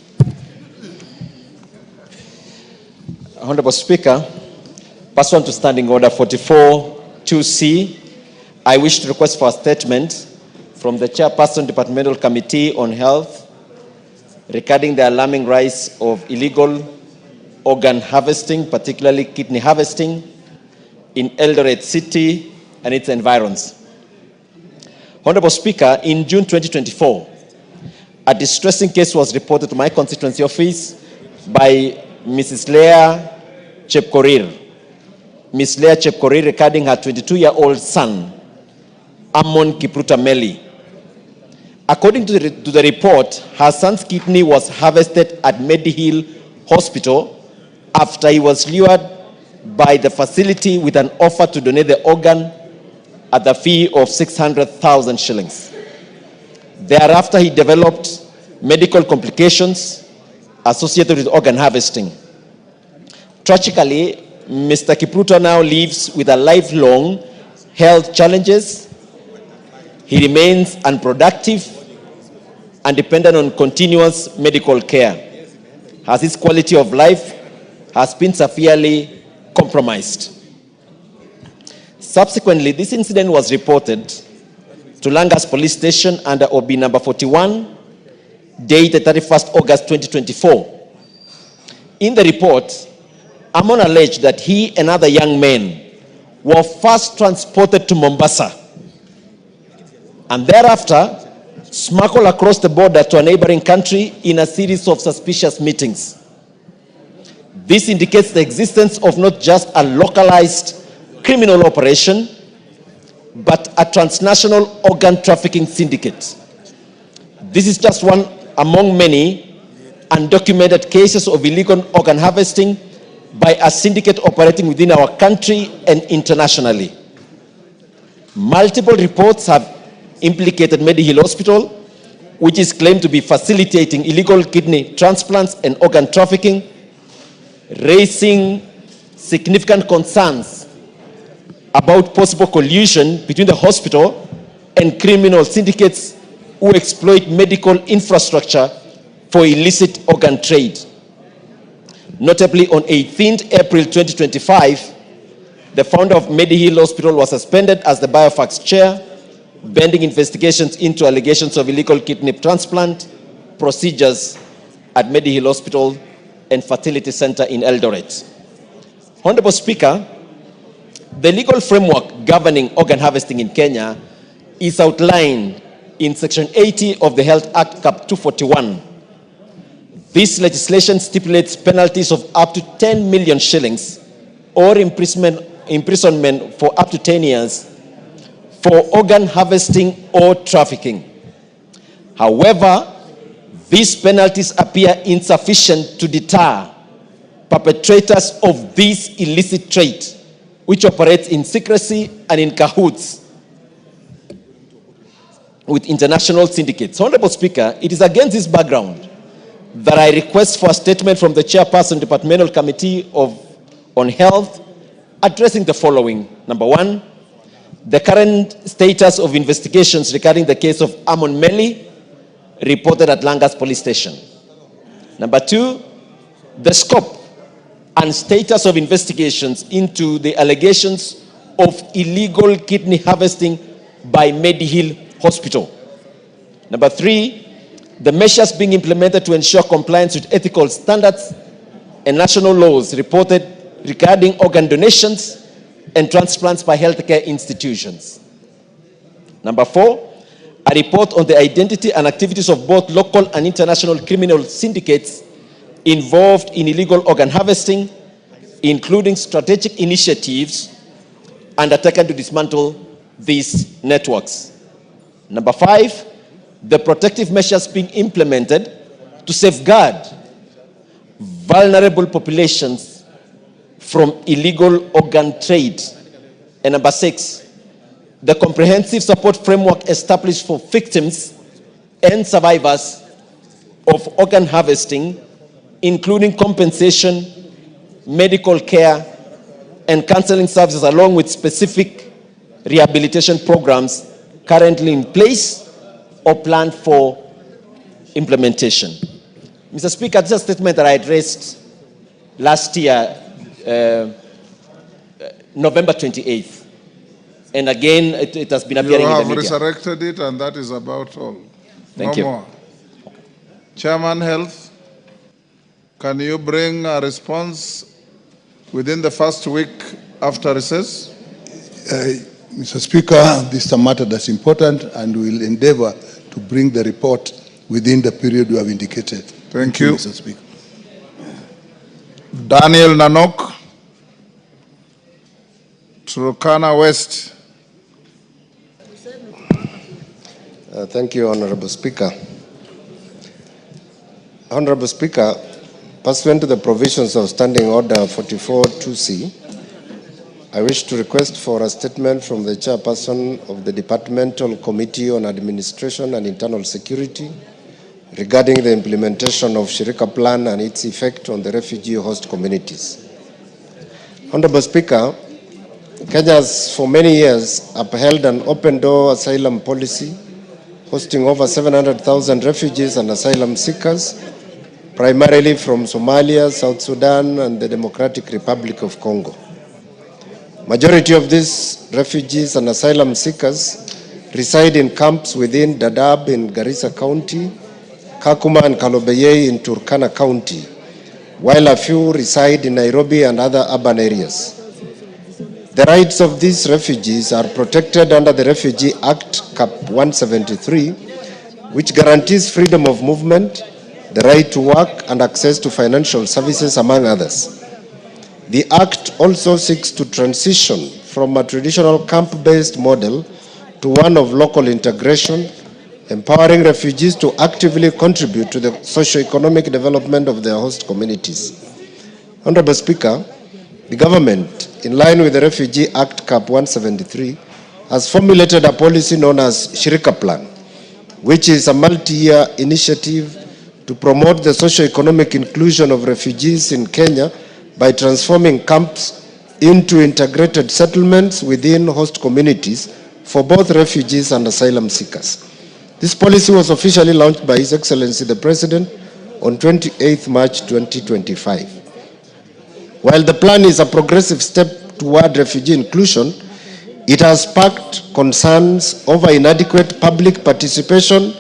Honorable Speaker, pursuant to Standing Order 44-2C, I wish to request for a statement from the Chairperson Departmental Committee on Health regarding the alarming rise of illegal organ harvesting, particularly kidney harvesting, in Eldoret City and its environs. Honorable Speaker, in June 2024, a distressing case was reported to my constituency office by Mrs. Leah Chepkorir. Ms. Leah Chepkorir regarding her 22-year-old son, Amon Kipruta Meli. According to the report, her son's kidney was harvested at Medihill Hospital after he was lured by the facility with an offer to donate the organ at the fee of 600,000 shillings. Thereafter, he developed medical complications associated with organ harvesting. Tragically, Mr. Kipruta now lives with a lifelong health challenges. He remains unproductive and dependent on continuous medical care, as his quality of life has been severely compromised. Subsequently, this incident was reported to Langas Police Station under OB number 41, dated 31st August 2024. In the report, Amon alleged that he and other young men were first transported to Mombasa and thereafter smuggled across the border to a neighboring country in a series of suspicious meetings. This indicates the existence of not just a localized criminal operation, but a transnational organ trafficking syndicate. This is just one among many undocumented cases of illegal organ harvesting by a syndicate operating within our country and internationally. Multiple reports have implicated Medihill Hospital, which is claimed to be facilitating illegal kidney transplants and organ trafficking, raising significant concerns about possible collusion between the hospital and criminal syndicates who exploit medical infrastructure for illicit organ trade. Notably, on 18th April 2025, the founder of Medihill Hospital was suspended as the Biofax chair, pending investigations into allegations of illegal kidney transplant procedures at Medihill Hospital and Fertility Center in Eldoret. Honorable Speaker, the legal framework governing organ harvesting in Kenya is outlined in Section 80 of the Health Act, Cap 241. This legislation stipulates penalties of up to 10 million shillings or imprisonment for up to 10 years for organ harvesting or trafficking. However, these penalties appear insufficient to deter perpetrators of this illicit trade, which operates in secrecy and in cahoots with international syndicates. Honorable Speaker, it is against this background that I request for a statement from the Chairperson, Departmental Committee on Health, addressing the following. Number one, the current status of investigations regarding the case of Amon Meli, reported at Langas Police Station. Number two, the scope and status of investigations into the allegations of illegal kidney harvesting by Medihill Hospital. Number three, the measures being implemented to ensure compliance with ethical standards and national laws reported regarding organ donations and transplants by healthcare institutions. Number four, a report on the identity and activities of both local and international criminal syndicates involved in illegal organ harvesting, including strategic initiatives undertaken to dismantle these networks. Number five, the protective measures being implemented to safeguard vulnerable populations from illegal organ trade. And number six, the comprehensive support framework established for victims and survivors of organ harvesting, including compensation, medical care, and counseling services, along with specific rehabilitation programs currently in place or planned for implementation. Mr. Speaker, this is a statement that I addressed last year, November 28th. And again, it has been appearing in the media. You have resurrected it, and that is about all. Thank you. No more. Chairman Health, can you bring a response within the first week after recess? Mr. Speaker, this is a matter that's important, and we will endeavor to bring the report within the period you have indicated. Thank you. Mr. Speaker. Daniel Nanok, Turkana West. Thank you, Honorable Speaker. Honorable Speaker, pursuant to the provisions of Standing Order 44-2C, I wish to request for a statement from the Chairperson of the Departmental Committee on Administration and Internal Security regarding the implementation of Shirika Plan and its effect on the refugee host communities. Honorable Speaker, Kenya has for many years upheld an open-door asylum policy, hosting over 700,000 refugees and asylum seekers, primarily from Somalia, South Sudan, and the Democratic Republic of Congo. Majority of these refugees and asylum seekers reside in camps within Dadaab in Garissa County, Kakuma and Kalobeyei in Turkana County, while a few reside in Nairobi and other urban areas. The rights of these refugees are protected under the Refugee Act, Cap 173, which guarantees freedom of movement, the right to work, and access to financial services, among others. The Act also seeks to transition from a traditional camp-based model to one of local integration, empowering refugees to actively contribute to the socio-economic development of their host communities. Honorable Speaker, the government, in line with the Refugee Act Cap 173, has formulated a policy known as Shirika Plan, which is a multi-year initiative to promote the socio-economic inclusion of refugees in Kenya by transforming camps into integrated settlements within host communities for both refugees and asylum seekers. This policy was officially launched by His Excellency the President on 28th March 2025. While the plan is a progressive step toward refugee inclusion, it has sparked concerns over inadequate public participation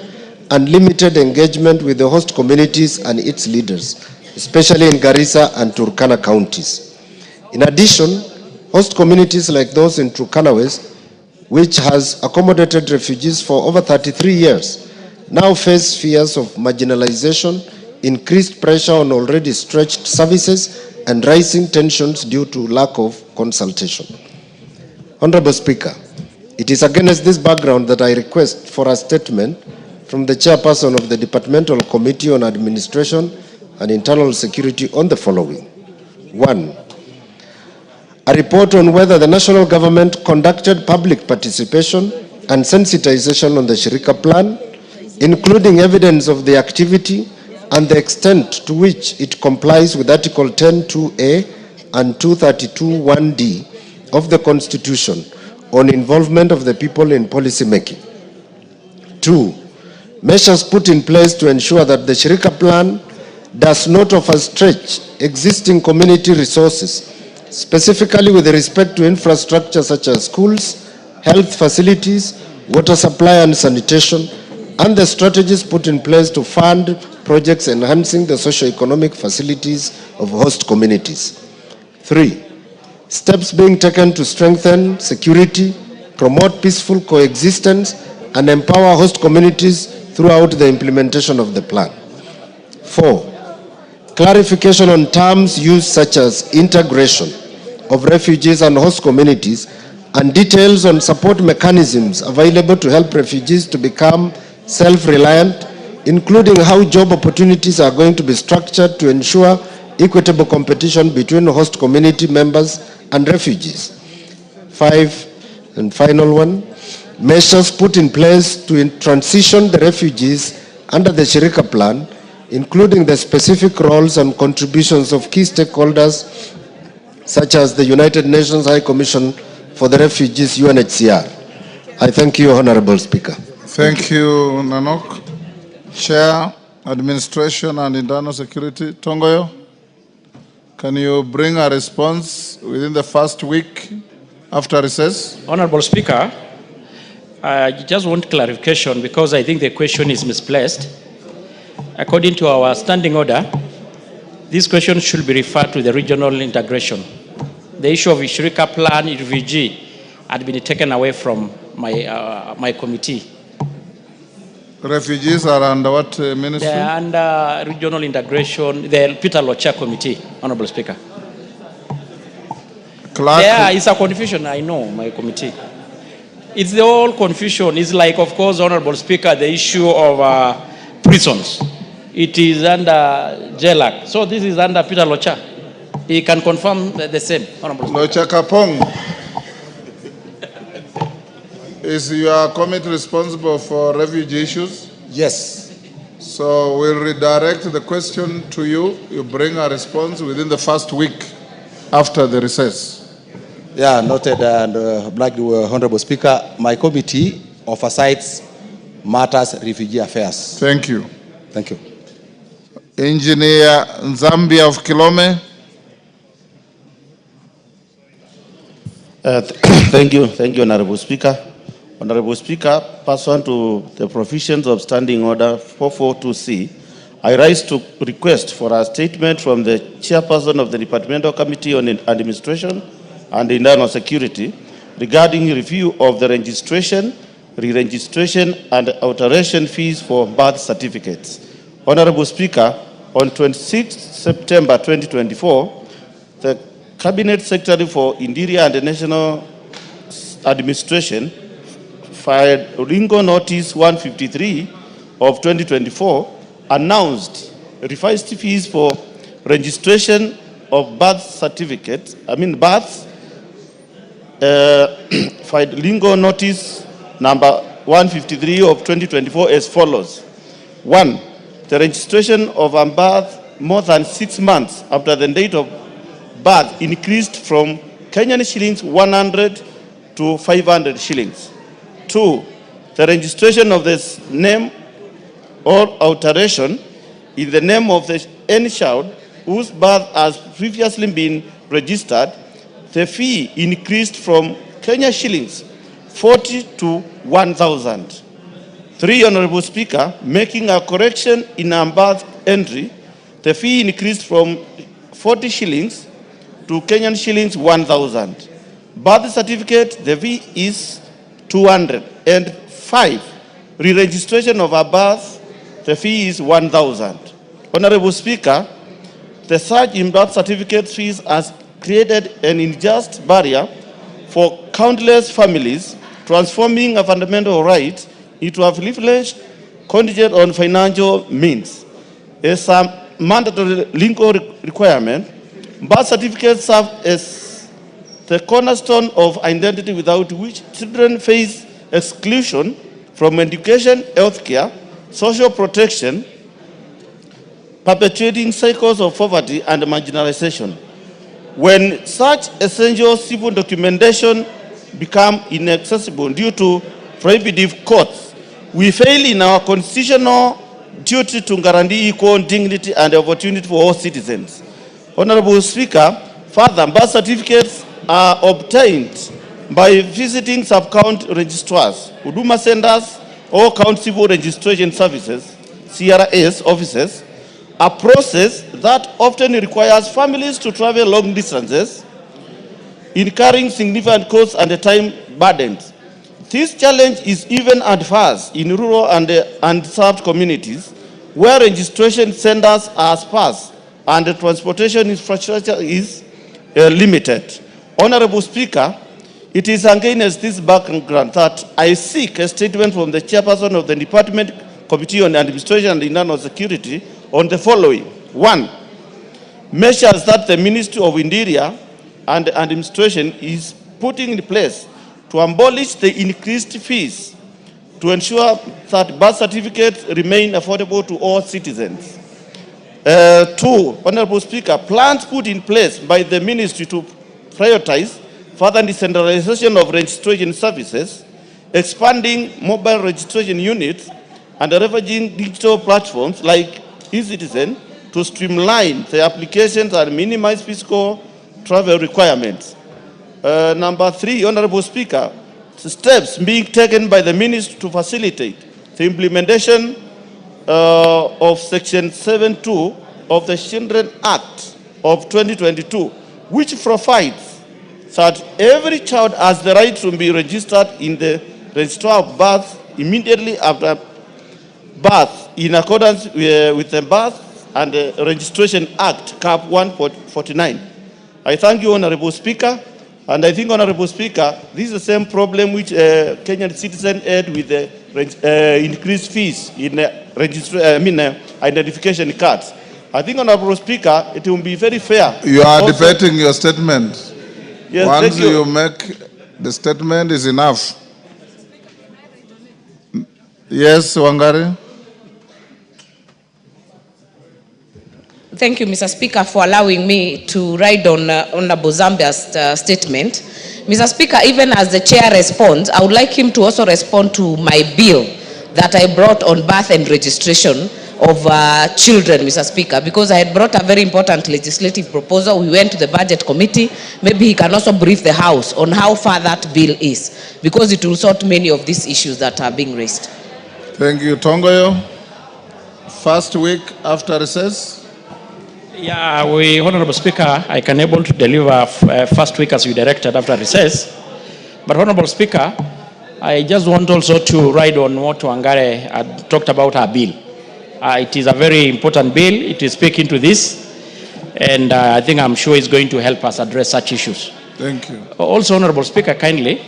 and limited engagement with the host communities and its leaders, especially in Garissa and Turkana counties. In addition, host communities like those in Turkana West, which has accommodated refugees for over 33 years, now face fears of marginalization, increased pressure on already stretched services, and rising tensions due to lack of consultation. Honorable Speaker, it is against this background that I request for a statement from the Chairperson of the Departmental Committee on Administration and Internal Security on the following. 1. A report on whether the national government conducted public participation and sensitization on the Shirika Plan, including evidence of the activity and the extent to which it complies with Article 10(2)(a) and 232(1)(d) of the Constitution on involvement of the people in policy making. 2. Measures put in place to ensure that the Shirika Plan does not overstretch existing community resources, specifically with respect to infrastructure such as schools, health facilities, water supply and sanitation, and the strategies put in place to fund projects enhancing the socio-economic facilities of host communities. 3. Steps being taken to strengthen security, promote peaceful coexistence, and empower host communities throughout the implementation of the plan. 4. Clarification on terms used such as integration of refugees and host communities, and details on support mechanisms available to help refugees to become self-reliant, including how job opportunities are going to be structured to ensure equitable competition between host community members and refugees. 5, and final one, measures put in place to transition the refugees under the Shirika Plan, including the specific roles and contributions of key stakeholders such as the United Nations High Commission for the Refugees, UNHCR. I thank you, Honorable Speaker. Thank you, Nanok. Chair, Administration and Internal Security, Tongoyo, can you bring a response within the first week after recess? Honorable Speaker, I just want clarification because I think the question is misplaced. According to our standing order, this question should be referred to the regional integration. The issue of Shirika Plan refugee had been taken away from my committee. Refugees are under what ministry? They are under regional integration, the Peter Locha committee, Honorable Speaker. Clark. There is a confusion, I know, my committee. It's the whole confusion. It's like, of course, Honorable Speaker, the issue of prisons. It is under JLAC. So this is under Peter Locha. He can confirm the same, Honorable Speaker. Locha Kapong. Is your committee responsible for refugee issues? Yes. So we'll redirect the question to you. You bring a response within the first week after the recess. Yeah, noted. And like the Honorable Speaker, my committee oversights matters refugee affairs. Thank you. Thank you. Engineer Zambia of Kilome. Thank you, Honorable Speaker. Honorable Speaker, pursuant to the provisions of Standing Order 442C, I rise to request for a statement from the Chairperson of the Departmental Committee on Administration and Internal Security regarding review of the registration, re-registration, and alteration fees for birth certificates. Honorable Speaker, on 26 September 2024, the Cabinet Secretary for Interior and National Administration filed Ringo Notice 153 of 2024, announced revised fees for registration of birth certificates, births, filed Ringo Notice number 153 of 2024 as follows. 1. The registration of a birth more than 6 months after the date of birth increased from Kenyan shillings 100 to 500 shillings. 2. The registration of this name or alteration in the name of any child whose birth has previously been registered, the fee increased from Kenya shillings 40 to 1,000. 3. Honorable Speaker, making a correction in a birth entry, the fee increased from 40 shillings to Kenyan shillings 1,000. Birth certificate, the fee is 200. And 5, re-registration of a birth, the fee is 1,000. Honorable Speaker, the surge in birth certificate fees has created an unjust barrier for countless families, transforming a fundamental right into a privilege contingent on financial means. As a mandatory legal requirement, birth certificates serve as the cornerstone of identity without which children face exclusion from education, healthcare, social protection, perpetuating cycles of poverty and marginalization. When such essential civil documentation become inaccessible due to prohibitive costs, we fail in our constitutional duty to guarantee equal dignity and opportunity for all citizens. Honorable Speaker, further, birth certificates are obtained by visiting sub-count registrars, Huduma centers, or county civil registration services, CRS offices, a process that often requires families to travel long distances, incurring significant costs and time burdens. This challenge is even adverse in rural and unserved communities where registration centers are sparse and the transportation infrastructure is limited. Honorable Speaker, it is against this background that I seek a statement from the chairperson of the Department Committee on Administration and Internal Security on the following. 1. Measures that the Ministry of Interior and Administration is putting in place to abolish the increased fees to ensure that birth certificates remain affordable to all citizens. 2. Honorable Speaker, plans put in place by the Ministry to prioritize further decentralization of registration services, expanding mobile registration units, and leveraging digital platforms like eCitizen to streamline the applications and minimize fiscal travel requirements. Number 3, Honorable Speaker, steps being taken by the Ministry to facilitate the implementation of Section 7.2 of the Children Act of 2022, which provides that every child has the right to be registered in the Registrar of Birth immediately after birth in accordance with the Birth and Registration Act, Cap 149. I thank you, Honorable Speaker. And I think, Honorable Speaker, this is the same problem which Kenyan citizen had with the increased fees in identification cards. I think, Honorable Speaker, it will be very fair. You are debating your statement. Yes, once you make the statement is enough. Yes, Wangari. Thank you, Mr. Speaker, for allowing me to ride on Honorable Zambia's statement. Mr. Speaker, even as the chair responds, I would like him to also respond to my bill that I brought on birth and registration of children, Mr. Speaker, because I had brought a very important legislative proposal. We went to the budget committee. Maybe he can also brief the House on how far that bill is, because it will sort many of these issues that are being raised. Thank you. Tongoyo, first week after recess. Yeah, Honorable Speaker, I can able to deliver first week as you directed after recess. But Honorable Speaker, I just want also to ride on what Wangare had talked about her bill. It is a very important bill. It is speaking to this, and I think I'm sure it's going to help us address such issues. Thank you. Also, Honorable Speaker, kindly,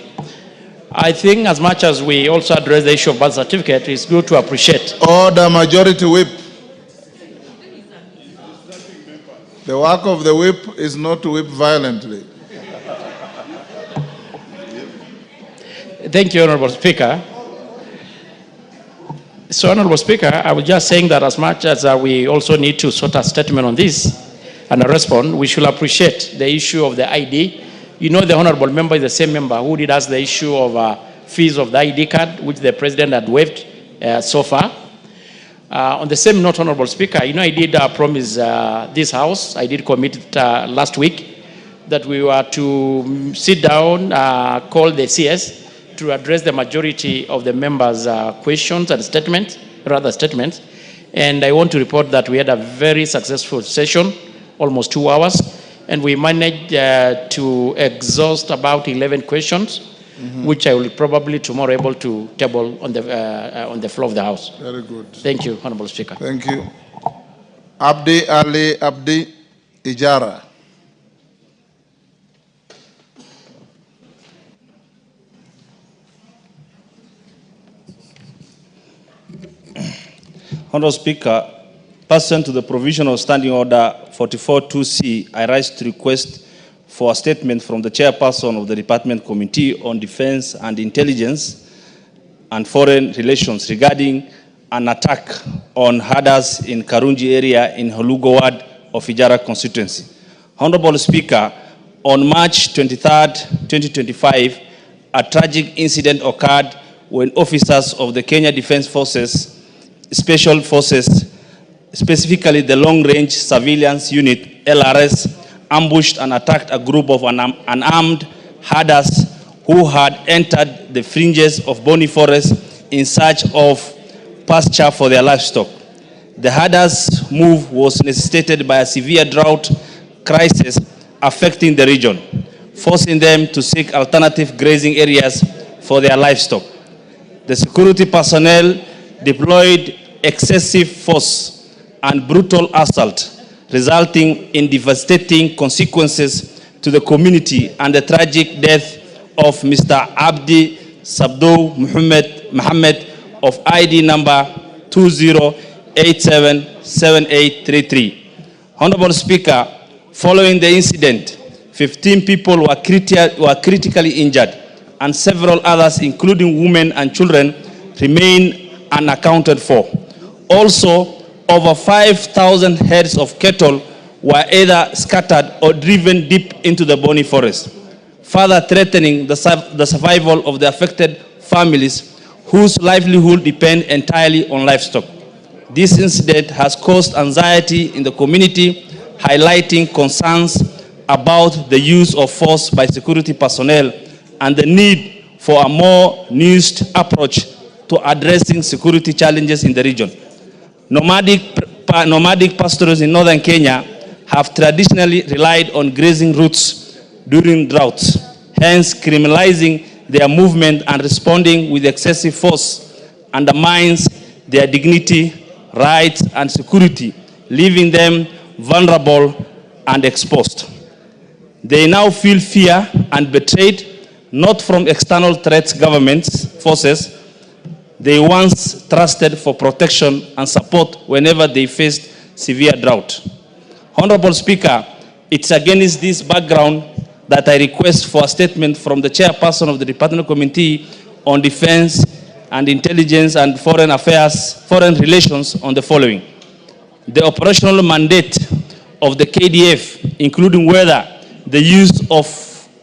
I think as much as we also address the issue of birth certificate, it's good to appreciate. Order, Majority Whip. The work of the whip is not to whip violently. Thank you, Honorable Speaker. So, Honorable Speaker, I was just saying that as much as we also need to sort a statement on this and a response, we should appreciate the issue of the ID. You know, the Honorable member is the same member who did ask the issue of fees of the ID card, which the President had waived so far. On the same note, Honorable Speaker, you know, I did promise this House, I did commit it last week, that we were to sit down, call the CS to address the majority of the members' questions and statements, And I want to report that we had a very successful session, almost 2 hours, and we managed to exhaust about 11 questions. Which I will probably tomorrow able to table on the floor of the House. Very good. Thank you, Honorable Speaker. Thank you. Abdi Ali Abdi Ijara. Honorable Speaker, pursuant to the provision of Standing Order 44-2C, I rise to request for a statement from the chairperson of the Department Committee on Defense and Intelligence and Foreign Relations regarding an attack on herders in Karunji area in Holugo ward of Ijara constituency. Honorable Speaker, on March 23rd, 2025, a tragic incident occurred when officers of the Kenya Defense Forces, Special Forces, specifically the Long Range Surveillance Unit, LRS, ambushed and attacked a group of unarmed herders who had entered the fringes of Boni Forest in search of pasture for their livestock. The herders' move was necessitated by a severe drought crisis affecting the region, forcing them to seek alternative grazing areas for their livestock. The security personnel deployed excessive force and brutal assault, resulting in devastating consequences to the community and the tragic death of Mr. Abdi Sabdo Muhammad of ID number 20877833. Honorable Speaker, following the incident, 15 people were critically injured and several others, including women and children, remain unaccounted for. Also, over 5,000 heads of cattle were either scattered or driven deep into the Boni Forest, further threatening the survival of the affected families whose livelihood depend entirely on livestock. This incident has caused anxiety in the community, highlighting concerns about the use of force by security personnel and the need for a more nuanced approach to addressing security challenges in the region. Nomadic pastoralists in northern Kenya have traditionally relied on grazing routes during droughts, hence criminalizing their movement and responding with excessive force undermines their dignity, rights, and security, leaving them vulnerable and exposed. They now feel fear and betrayed, not from external threats, governments, forces they once trusted for protection and support whenever they faced severe drought. Honorable Speaker, it's against this background that I request for a statement from the chairperson of the Department Committee on Defense and Intelligence and Foreign Affairs, Foreign Relations on the following. The operational mandate of the KDF, including whether the use of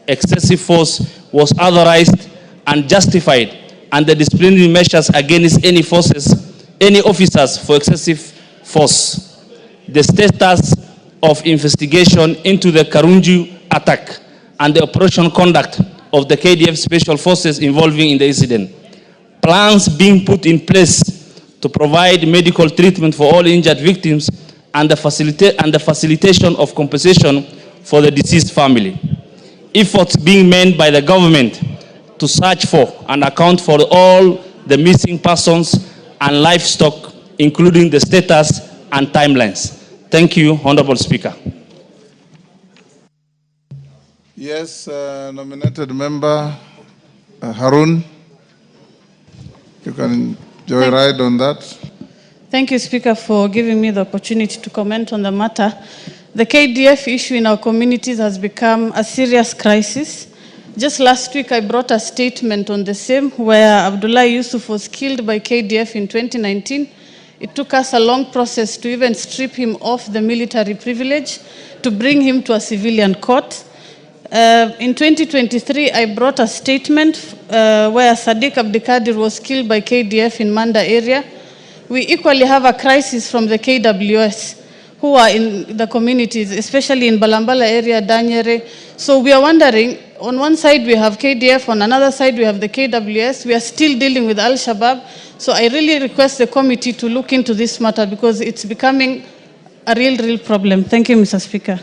excessive force was authorized and justified, and the disciplinary measures against any officers for excessive force. The status of investigation into the Karunji attack and the operational conduct of the KDF special forces involving in the incident. Plans being put in place to provide medical treatment for all injured victims and the facilitation of compensation for the deceased family. Efforts being made by the government to search for and account for all the missing persons and livestock, including the status and timelines. Thank you, Honorable Speaker. Yes, nominated member Harun, you can joyride on that. Thank you, Speaker, for giving me the opportunity to comment on the matter. The KDF issue in our communities has become a serious crisis. Just last week, I brought a statement on the same where Abdullah Yusuf was killed by KDF in 2019. It took us a long process to even strip him of the military privilege to bring him to a civilian court. In 2023, I brought a statement where Sadiq Abdikadir was killed by KDF in Manda area. We equally have a crisis from the KWS who are in the communities, especially in Balambala area, Danyere. So we are wondering, on one side we have KDF, on another side we have the KWS. We are still dealing with Al-Shabaab. So I really request the committee to look into this matter because it's becoming a real problem. Thank you, Mr. Speaker.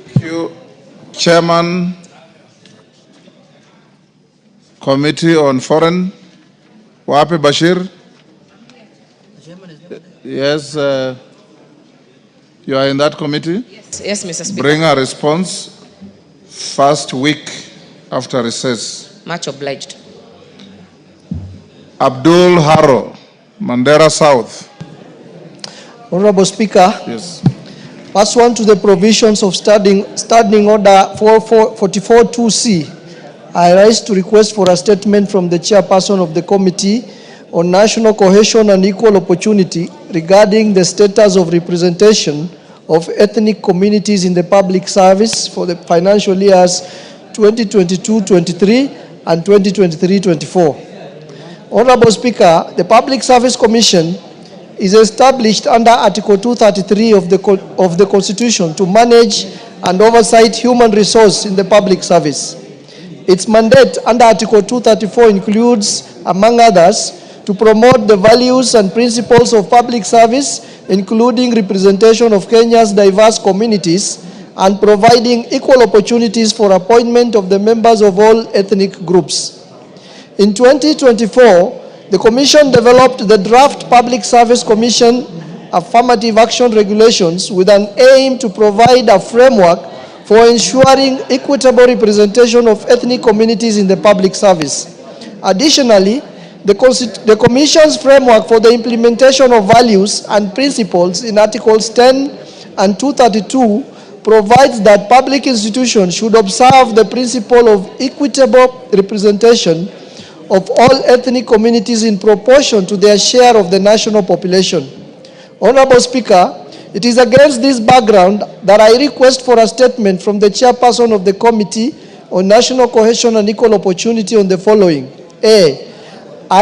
Thank you. Chairman, Committee on Foreign, Wape Bashir. Yes, you are in that committee? Yes, Mr. Speaker. Bring a response first week after recess. Much obliged. Abdul Haro, Mandera South. Honorable Speaker. Yes. Pursuant to the provisions of Standing Order 44.2c, I rise to request for a statement from the chairperson of the Committee on National Cohesion and Equal Opportunity regarding the status of representation of ethnic communities in the public service for the financial years 2022-23 and 2023-24. Honorable Speaker, the Public Service Commission is established under Article 233 of the Constitution to manage and oversight human resource in the public service. Its mandate under Article 234 includes, among others, to promote the values and principles of public service, including representation of Kenya's diverse communities and providing equal opportunities for appointment of the members of all ethnic groups. In 2024, the Commission developed the Draft Public Service Commission Affirmative Action Regulations with an aim to provide a framework for ensuring equitable representation of ethnic communities in the public service. Additionally, the Commission's framework for the implementation of values and principles in Articles 10 and 232 provides that public institutions should observe the principle of equitable representation of all ethnic communities in proportion to their share of the national population. Honorable Speaker, it is against this background that I request for a statement from the chairperson of the Committee on National Cohesion and Equal Opportunity on the following. A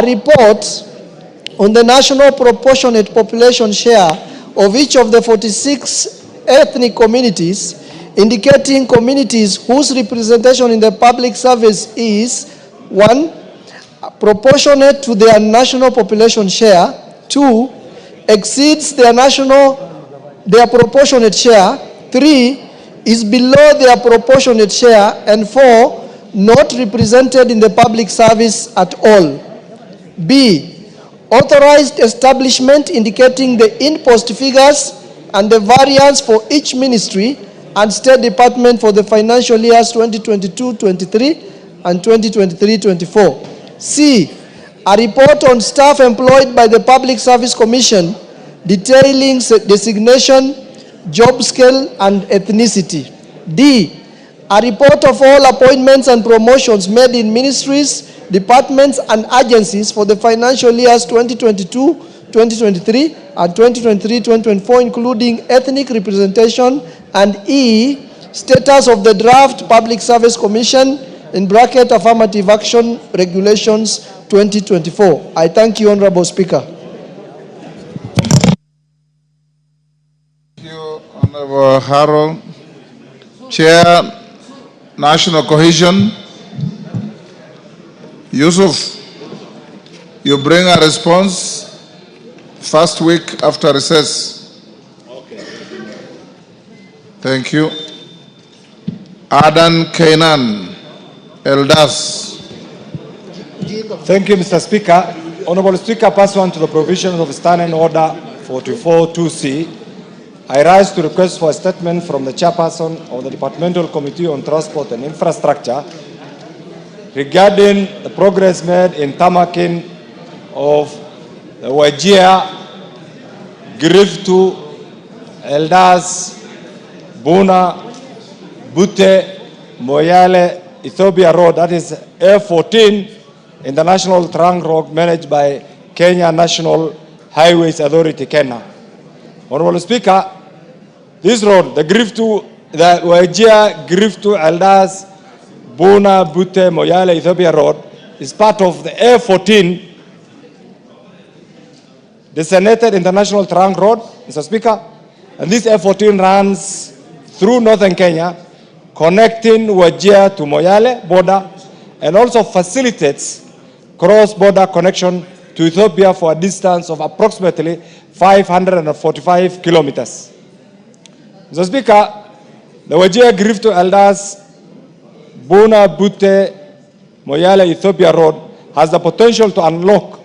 report on the national proportionate population share of each of the 46 ethnic communities, indicating communities whose representation in the public service is 1. Proportionate to their national population share, 2. Exceeds their proportionate share, 3. Is below their proportionate share, and 4. Not represented in the public service at all. B. Authorized establishment indicating the in-post figures and the variance for each ministry and state department for the financial years 2022-23 and 2023-24. C. A report on staff employed by the Public Service Commission detailing designation, job scale, and ethnicity. D. A report of all appointments and promotions made in ministries, departments, and agencies for the financial years 2022-2023 and 2023-2024, including ethnic representation, and E. Status of the Draft Public Service Commission in bracket Affirmative Action Regulations 2024. I thank you, Honorable Speaker. Thank you, Honorable Harold. Chair, National Cohesion. Yusuf, you bring a response first week after recess. Okay. Thank you. Adan Kainan. Elders. Thank you, Mr. Speaker. Honorable Speaker, pursuant to the provisions of Standing Order 44-2C, I rise to request for a statement from the chairperson of the Departmental Committee on Transport and Infrastructure regarding the progress made in tarmacking of the Wajir, Griftu, Elders, Buna, Bute, Moyale, Ethiopia Road, that is A14, International Trunk Road managed by Kenya National Highways Authority, Kenya. Honorable Speaker, this road, the Wajir, Griftu, Elders, Buna, Bute, Moyale, Ethiopia Road, is part of the A14 designated International Trunk Road, Mr. Speaker, and this A14 runs through northern Kenya, connecting Wajir to Moyale border, and also facilitates cross-border connection to Ethiopia for a distance of approximately 545 kilometers. Mr. Speaker, the Wajir Griftu Elders, Buna, Bute, Moyale, Ethiopia Road has the potential to unlock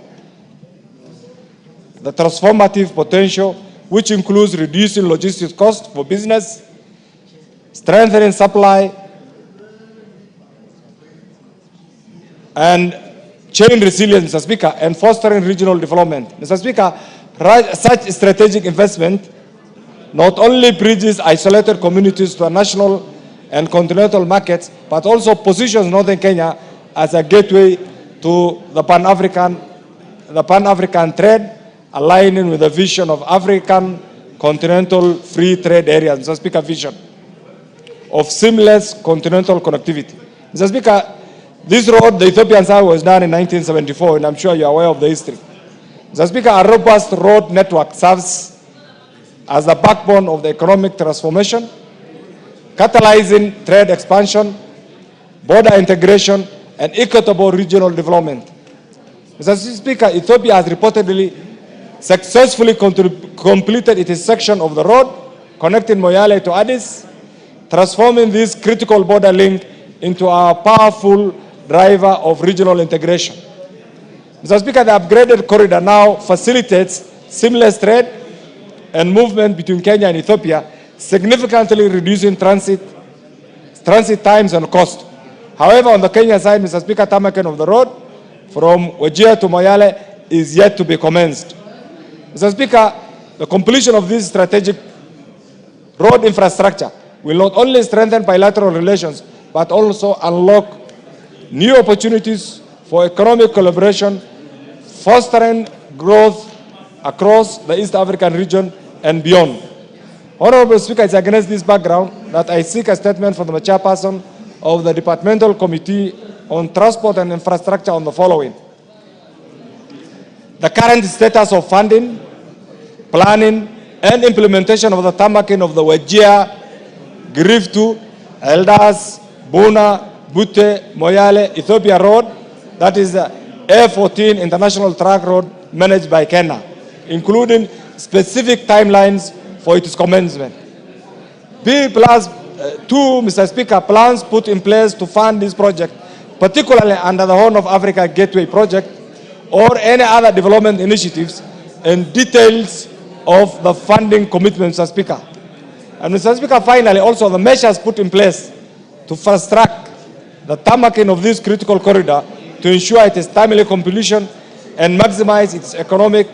the transformative potential, which includes reducing logistics costs for business, strengthening supply, and chain resilience, Mr. Speaker, and fostering regional development. Mr. Speaker, such strategic investment not only bridges isolated communities to a national and continental markets, but also positions northern Kenya as a gateway to the Pan-African trade, aligning with the vision of African continental free trade areas. Mr. Speaker, vision of seamless continental connectivity. Mr. Speaker, this road, the Ethiopian side, was done in 1974, and I'm sure you're aware of the history. Mr. Speaker, a robust road network serves as the backbone of the economic transformation, catalyzing trade expansion, border integration, and equitable regional development. Mr. Speaker, Ethiopia has reportedly successfully completed its section of the road connecting Moyale to Addis, transforming this critical border link into a powerful driver of regional integration. Mr. Speaker, the upgraded corridor now facilitates seamless trade and movement between Kenya and Ethiopia, significantly reducing transit times and cost. However, on the Kenya side, Mr. Speaker, tarmacking of the road from Wajir to Moyale is yet to be commenced. Mr. Speaker, the completion of this strategic road infrastructure will not only strengthen bilateral relations, but also unlock new opportunities for economic collaboration, fostering growth across the East African region and beyond. Honorable Speaker, it's against this background that I seek a statement from the chairperson of the Departmental Committee on Transport and Infrastructure on the following. The current status of funding, planning, and implementation of the tarmacking of the Wajir, Griftu, Eldas, Buna, Bute, Moyale, Ethiopia Road, that is the A14 International Track Road managed by Kenya, including specific timelines for its commencement. P+2, Mr. Speaker, plans put in place to fund this project, particularly under the Horn of Africa Gateway Project or any other development initiatives, and details of the funding commitment, Mr. Speaker. And Mr. Speaker, finally, also the measures put in place to fast track the tarmacking of this critical corridor to ensure its timely completion and maximize its economic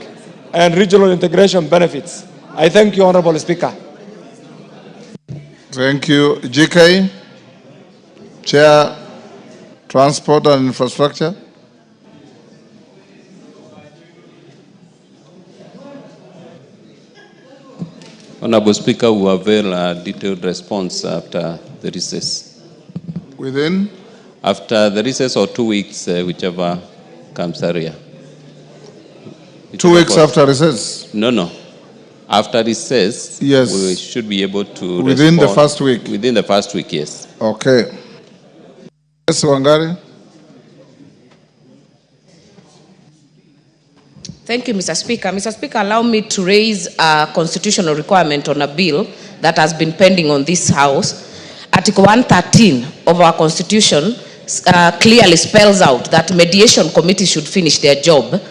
and regional integration benefits. I thank you, Honorable Speaker. Thank you. GK, Chair, Transport and Infrastructure. Honorable Speaker, we will avail a detailed response after the recess. Within? After the recess or 2 weeks, whichever comes earlier. 2 weeks after recess? No. After recess, yes, we should be able to within respond. The first week? Within the first week, yes. Okay. Yes, Wangari. Thank you, Mr. Speaker. Mr. Speaker, allow me to raise a constitutional requirement on a bill that has been pending on this House. Article 113 of our Constitution clearly spells out that mediation committees should finish their job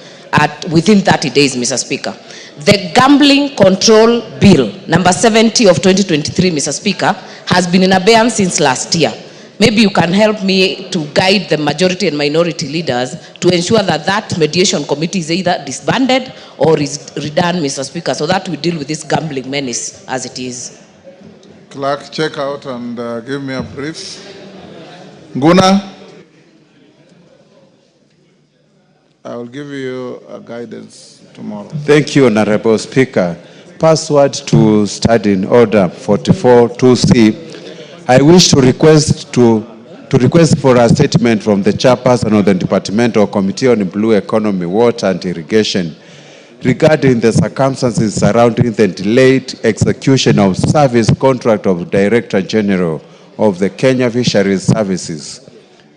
within 30 days, Mr. Speaker. The Gambling Control Bill, number 70 of 2023, Mr. Speaker, has been in abeyance since last year. Maybe you can help me to guide the majority and minority leaders to ensure that that mediation committee is either disbanded or is redone, Mr. Speaker, so that we deal with this gambling menace as it is. Clerk, check out and give me a brief. Nguna, I will give you a guidance tomorrow. Thank you, Honorable Speaker. Password to Standing Order 44-2C. I wish to request for a statement from the chairperson of the Departmental Committee on Blue Economy, Water and Irrigation regarding the circumstances surrounding the delayed execution of service contract of Director General of the Kenya Fisheries Services.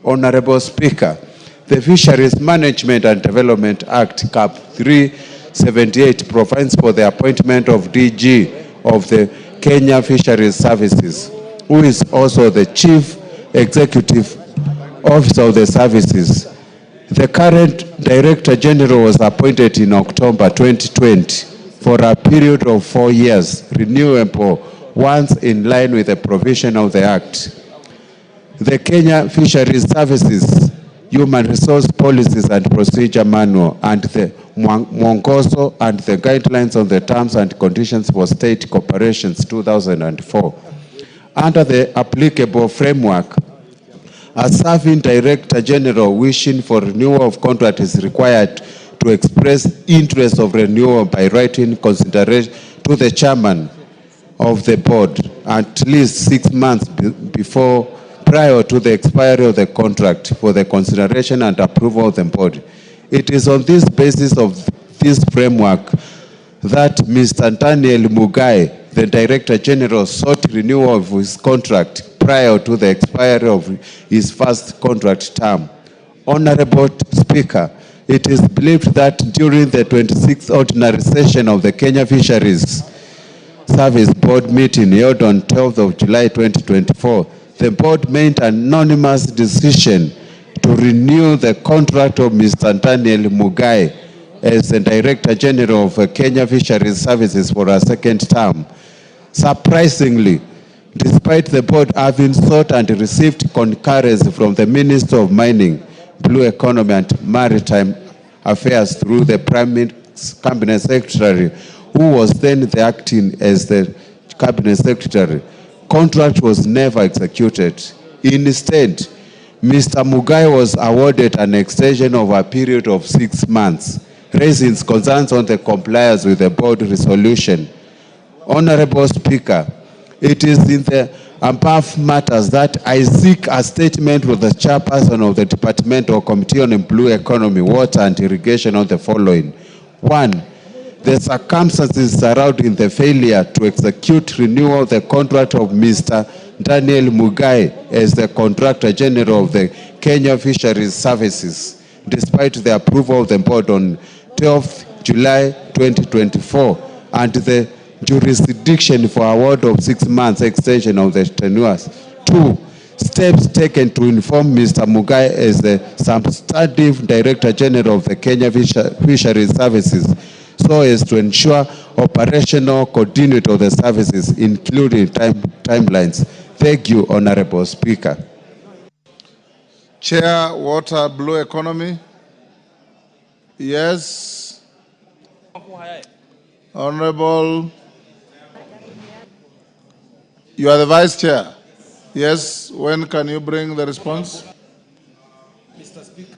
Honorable Speaker, the Fisheries Management and Development Act, Cap 378, provides for the appointment of DG of the Kenya Fisheries Services, who is also the Chief Executive Officer of the services. The current Director General was appointed in October 2020 for a period of 4 years, renewable once in line with the provision of the Act. The Kenya Fisheries Services Human Resource Policies and Procedure Manual and the Mwongozo and the Guidelines on the Terms and Conditions for State Corporations 2004 under the applicable framework. A serving Director General wishing for renewal of contract is required to express interest of renewal by writing consideration to the chairman of the board at least 6 months prior to the expiry of the contract for the consideration and approval of the board. It is on this basis of this framework that Mr. Daniel Mugai, the Director General, sought renewal of his contract prior to the expiry of his first contract term. Honorable Speaker, it is believed that during the 26th ordinary session of the Kenya Fisheries Service Board meeting held on 12th of July 2024, the board made an anonymous decision to renew the contract of Mr. Daniel Mugai as the Director General of Kenya Fisheries Services for a second term. Surprisingly, despite the board having sought and received concurrence from the Minister of Mining, Blue Economy and Maritime Affairs through the Cabinet Secretary, who was then the acting as the Cabinet Secretary, contract was never executed. Instead, Mr. Mugai was awarded an extension of a period of 6 months, raising concerns on the compliance with the board resolution. Honorable Speaker, it is in the above matters that I seek a statement from the chairperson of the Departmental Committee on Blue Economy, Water and Irrigation on the following. 1. The circumstances surrounding the failure to execute renewal of the contract of Mr. Daniel Mugai as the Contractor General of the Kenya Fisheries Services, despite the approval of the board on 12th July 2024, and the jurisdiction for award of 6 months extension of the tenures. 2. Steps taken to inform Mr. Mugai as the substantive Director General of the Kenya Fisheries Services, so as to ensure operational continuity of the services, including timelines. Thank you, Honorable Speaker. Chair, Water, Blue Economy. Yes. Honorable. You are the Vice Chair. Yes. When can you bring the response? Mr. Speaker.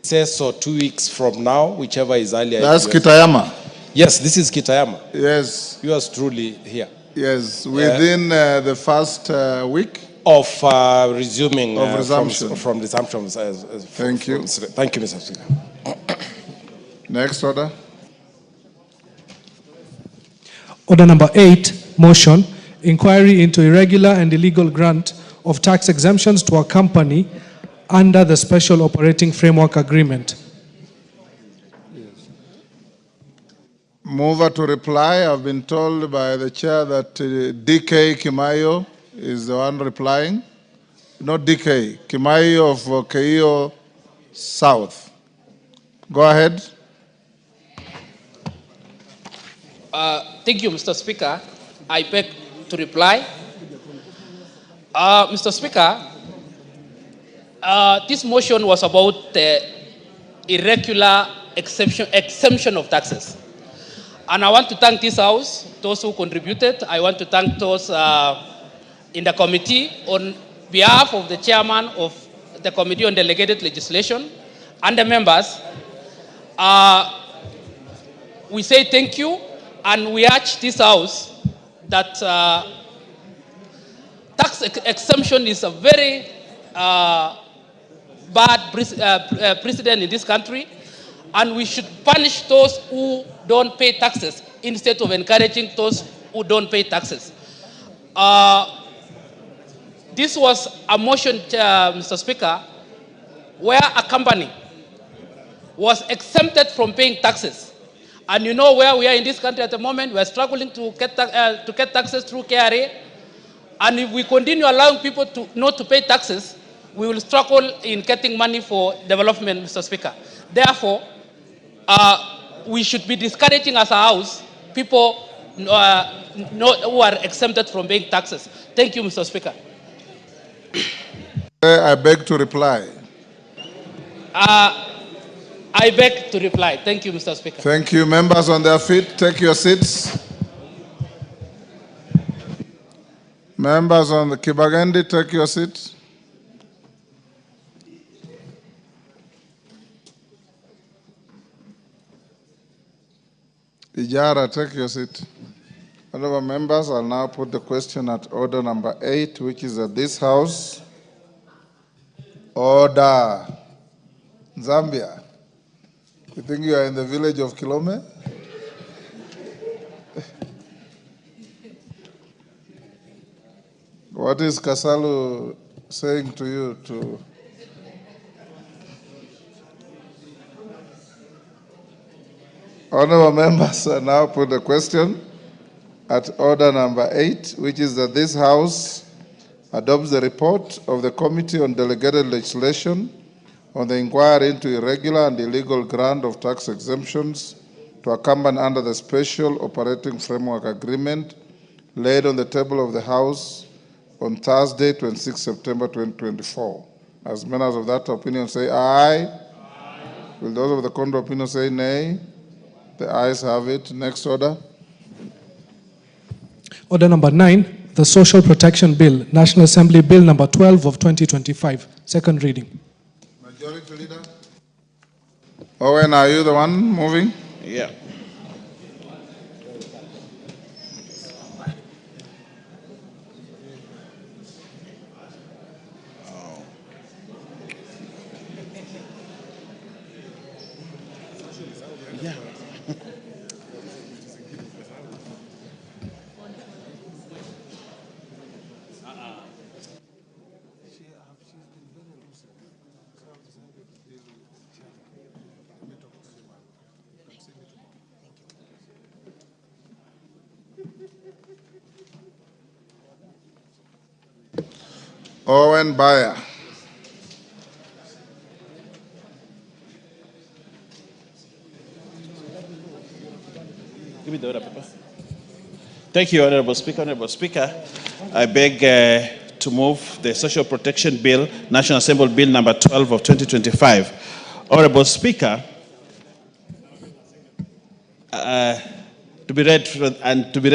Says so 2 weeks from now, whichever is earlier. That's Kitayama. Yes, this is Kitayama. Yes. Yours truly here. Yes, within the first week of resuming of resumption. From resumption. Thank you. Thank you, Mr. Speaker. Next order. Order number 8, motion, inquiry into irregular and illegal grant of tax exemptions to a company under the Special Operating Framework Agreement. Mover to reply. I've been told by the chair that DK Kimayo is the one replying. Not DK, Kimayo of Keio South. Go ahead. Thank you, Mr. Speaker. I beg to reply. Mr. Speaker, this motion was about the irregular exemption of taxes. And I want to thank this House, those who contributed. I want to thank those in the committee on behalf of the chairman of the Committee on Delegated Legislation and the members. We say thank you, and we urge this House that tax exemption is a very bad precedent in this country, and we should punish those who don't pay taxes instead of encouraging those who don't pay taxes. This was a motion, Mr. Speaker, where a company was exempted from paying taxes. And you know where we are in this country at the moment. We are struggling to get taxes through KRA. And if we continue allowing people to not to pay taxes, we will struggle in getting money for development, Mr. Speaker. Therefore, we should be discouraging as a House people who are exempted from paying taxes. Thank you, Mr. Speaker. I beg to reply. I beg to reply. Thank you, Mr. Speaker. Thank you. Members on their feet, take your seats. Members on the Kibagendi, take your seat. Ijara, take your seat. Honorable members, I'll now put the question at order number 8, which is at this house. Order. Zambia. You think you are in the village of Kilome? What is Kasalu saying to you to... Honorable members, I now put the question at order number 8, which is that this House adopts the report of the Committee on Delegated Legislation on the inquiry into irregular and illegal grant of tax exemptions to a company under the Special Operating Framework Agreement laid on the table of the House on Thursday, 26 September 2024. As members of that opinion say aye. Aye. Will those of the contrary opinion say nay? The ayes have it. Next order. Order number 9, the Social Protection Bill, National Assembly Bill number 12 of 2025, second reading. Majority Leader. Owen, are you the one moving? Yeah. Owen Bayer. Give me the order paper. Thank you, Honorable Speaker. Honorable Speaker, I beg to move the Social Protection Bill, National Assembly Bill number 12 of 2025. Honorable Speaker, to be read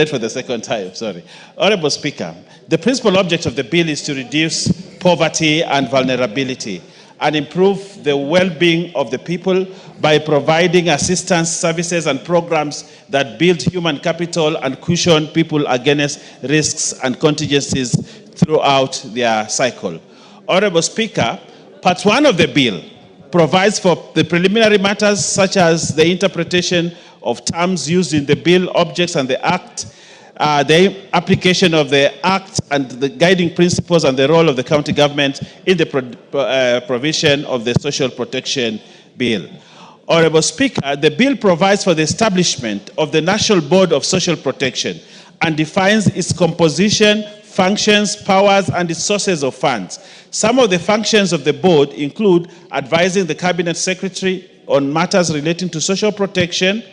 for the second time, sorry. Honorable Speaker, the principal object of the bill is to reduce poverty and vulnerability and improve the well-being of the people by providing assistance, services, and programs that build human capital and cushion people against risks and contingencies throughout their cycle. Honorable Speaker, Part 1 of the bill provides for the preliminary matters such as the interpretation of terms used in the bill, objects, and the act, the application of the act and the guiding principles and the role of the county government in the provision of the social protection bill. Honorable Speaker, the bill provides for the establishment of the National Board of Social Protection and defines its composition, functions, powers, and its sources of funds. Some of the functions of the board include advising the Cabinet Secretary on matters relating to social protection,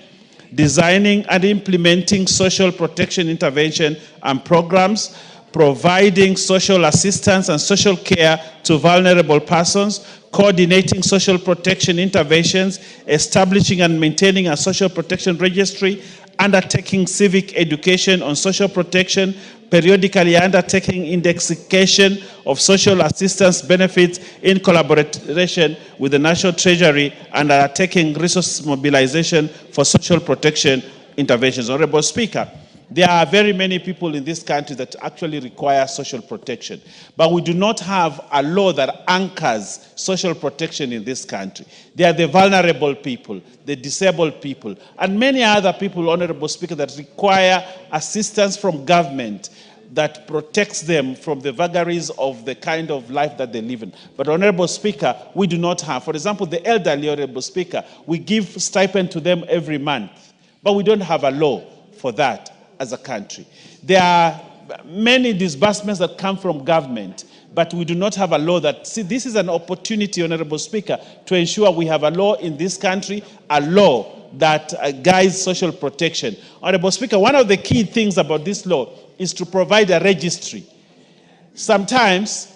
designing and implementing social protection intervention and programs, providing social assistance and social care to vulnerable persons, coordinating social protection interventions, establishing and maintaining a social protection registry, undertaking civic education on social protection, periodically undertaking indexation of social assistance benefits in collaboration with the National Treasury, and undertaking resource mobilization for social protection interventions. Honorable Speaker, there are very many people in this country that actually require social protection, but we do not have a law that anchors social protection in this country. They are the vulnerable people, the disabled people, and many other people, Honorable Speaker, that require assistance from government that protects them from the vagaries of the kind of life that they live in. But Honorable Speaker, we do not have. For example, the elderly, Honorable Speaker, we give stipend to them every month, but we don't have a law for that as a country. There are many disbursements that come from government, but we do not have a law that, see, this is an opportunity, Honorable Speaker, to ensure we have a law in this country, a law that guides social protection. Honorable Speaker, one of the key things about this law is to provide a registry. Sometimes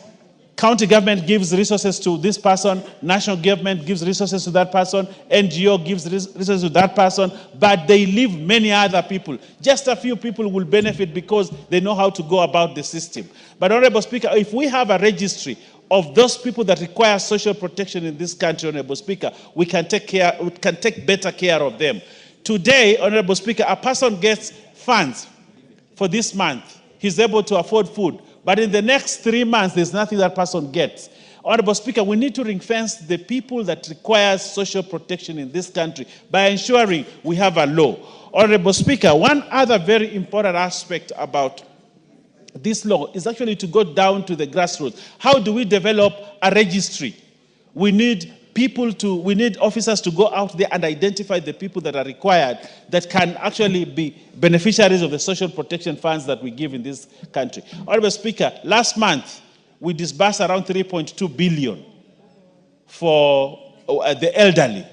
County government gives resources to this person, national government gives resources to that person, NGO gives resources to that person, but they leave many other people. Just a few people will benefit because they know how to go about the system. But Honorable Speaker, if we have a registry of those people that require social protection in this country, Honorable Speaker, we can take better care of them. Today, Honorable Speaker, a person gets funds for this month. He's able to afford food. But in the next 3 months, there's nothing that person gets. Honorable Speaker, we need to ring-fence the people that require social protection in this country by ensuring we have a law. Honorable Speaker, one other very important aspect about this law is actually to go down to the grassroots. How do we develop a registry? We need officers to go out there and identify the people that are required that can actually be beneficiaries of the social protection funds that we give in this country. Honorable Speaker, last month we disbursed around 3.2 billion for the elderly.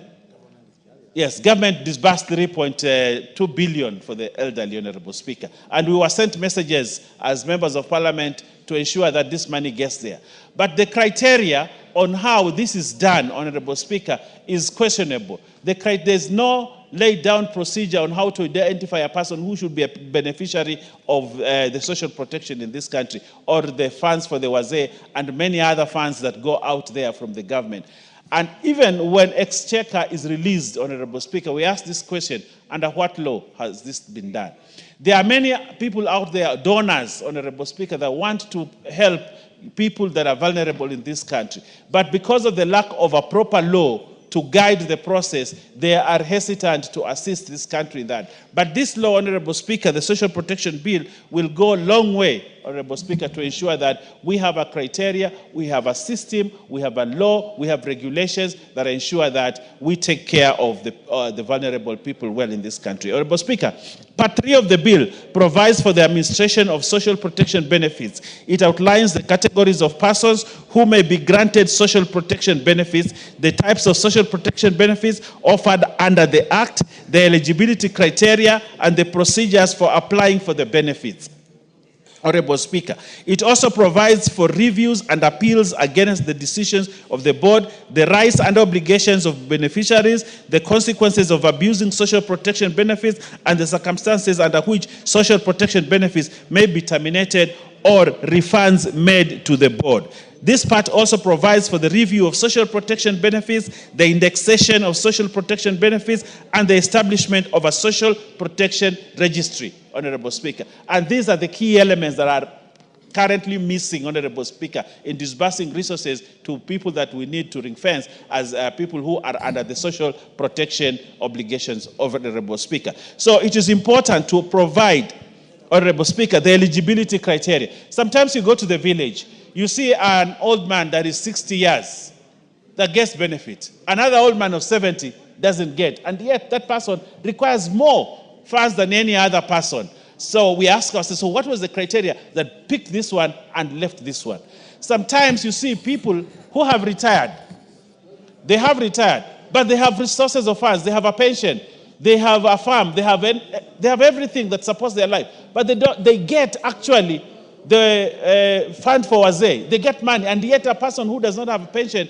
Yes, government disbursed 3.2 billion for the elderly, Honorable Speaker. And we were sent messages as members of parliament to ensure that this money gets there. But the criteria on how this is done, Honorable Speaker, is questionable. There's no laid down procedure on how to identify a person who should be a beneficiary of the social protection in this country, or the funds for the wazee and many other funds that go out there from the government. And even when exchequer is released, Honorable Speaker, we ask this question, under what law has this been done? There are many people out there, donors, Honorable Speaker, that want to help people that are vulnerable in this country. But because of the lack of a proper law to guide the process, they are hesitant to assist this country in that. But this law, Honorable Speaker, the Social Protection Bill, will go a long way, Honorable Speaker, to ensure that we have a criteria, we have a system, we have a law, we have regulations that ensure that we take care of the vulnerable people well in this country. Honorable Speaker, Part 3 of the bill provides for the administration of social protection benefits. It outlines the categories of persons who may be granted social protection benefits, the types of social protection benefits offered under the Act, the eligibility criteria, and the procedures for applying for the benefits. Honorable Speaker, it also provides for reviews and appeals against the decisions of the board, the rights and obligations of beneficiaries, the consequences of abusing social protection benefits, and the circumstances under which social protection benefits may be terminated or refunds made to the board. This part also provides for the review of social protection benefits, the indexation of social protection benefits, and the establishment of a social protection registry, Honorable Speaker. And these are the key elements that are currently missing, Honorable Speaker, in disbursing resources to people that we need to ring-fence as people who are under the social protection obligations of Honorable Speaker. So it is important to provide, Honorable Speaker, the eligibility criteria. Sometimes you go to the village, you see an old man that is 60 years that gets benefit. Another old man of 70 doesn't get. And yet that person requires more funds than any other person. So we ask ourselves, so what was the criteria that picked this one and left this one? Sometimes you see people who have retired. They have retired, but they have resources of funds. They have a pension. They have a farm. They have everything that supports their life. But they get actually the fund for wazee. They get money, and yet a person who does not have a pension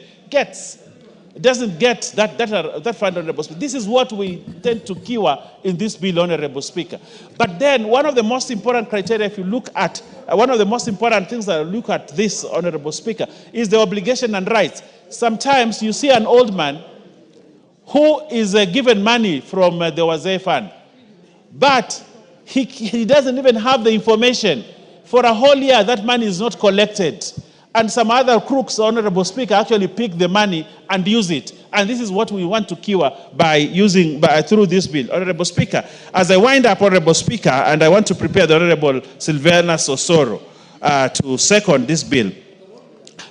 doesn't get that fund, Honorable Speaker. This is what we tend to cure in this bill, Honorable Speaker. But then one of the most important criteria, if you look at, one of the most important things that I look at this, Honorable Speaker, is the obligation and rights. Sometimes you see an old man who is given money from the wazee fund, but he doesn't even have the information. For a whole year, that money is not collected. And some other crooks, Honorable Speaker, actually pick the money and use it. And this is what we want to cure through this bill. Honorable Speaker, as I wind up, Honorable Speaker, and I want to prepare the Honorable Sylvana Sosoro to second this bill.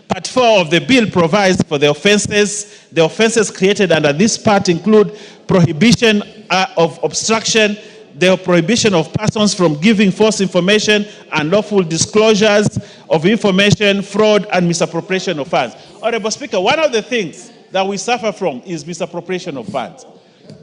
Part 4 of the bill provides for the offenses. The offenses created under this part include prohibition of obstruction, the prohibition of persons from giving false information, unlawful disclosures of information, fraud, and misappropriation of funds. Honorable Speaker, one of the things that we suffer from is misappropriation of funds.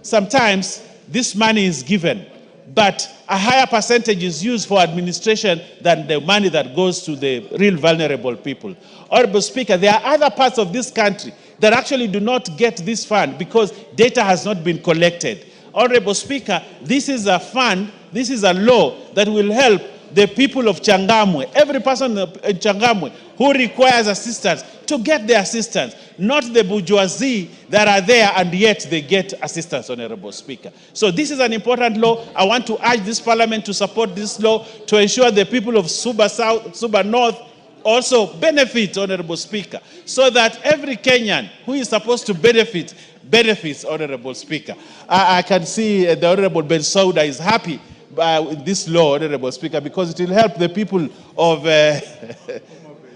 Sometimes this money is given, but a higher percentage is used for administration than the money that goes to the real vulnerable people. Honorable Speaker, there are other parts of this country that actually do not get this fund because data has not been collected. Honorable Speaker, this is a fund, this is a law that will help the people of Changamwe, every person in Changamwe who requires assistance to get the assistance, not the bourgeoisie that are there and yet they get assistance, Honorable Speaker. So this is an important law. I want to urge this parliament to support this law to ensure the people of Suba South, Suba North also benefit, Honorable Speaker, so that every Kenyan who is supposed to benefit, benefits, Honorable Speaker. I can see the Honorable Ben Sauda is happy with this law, Honorable Speaker, because it will help the people of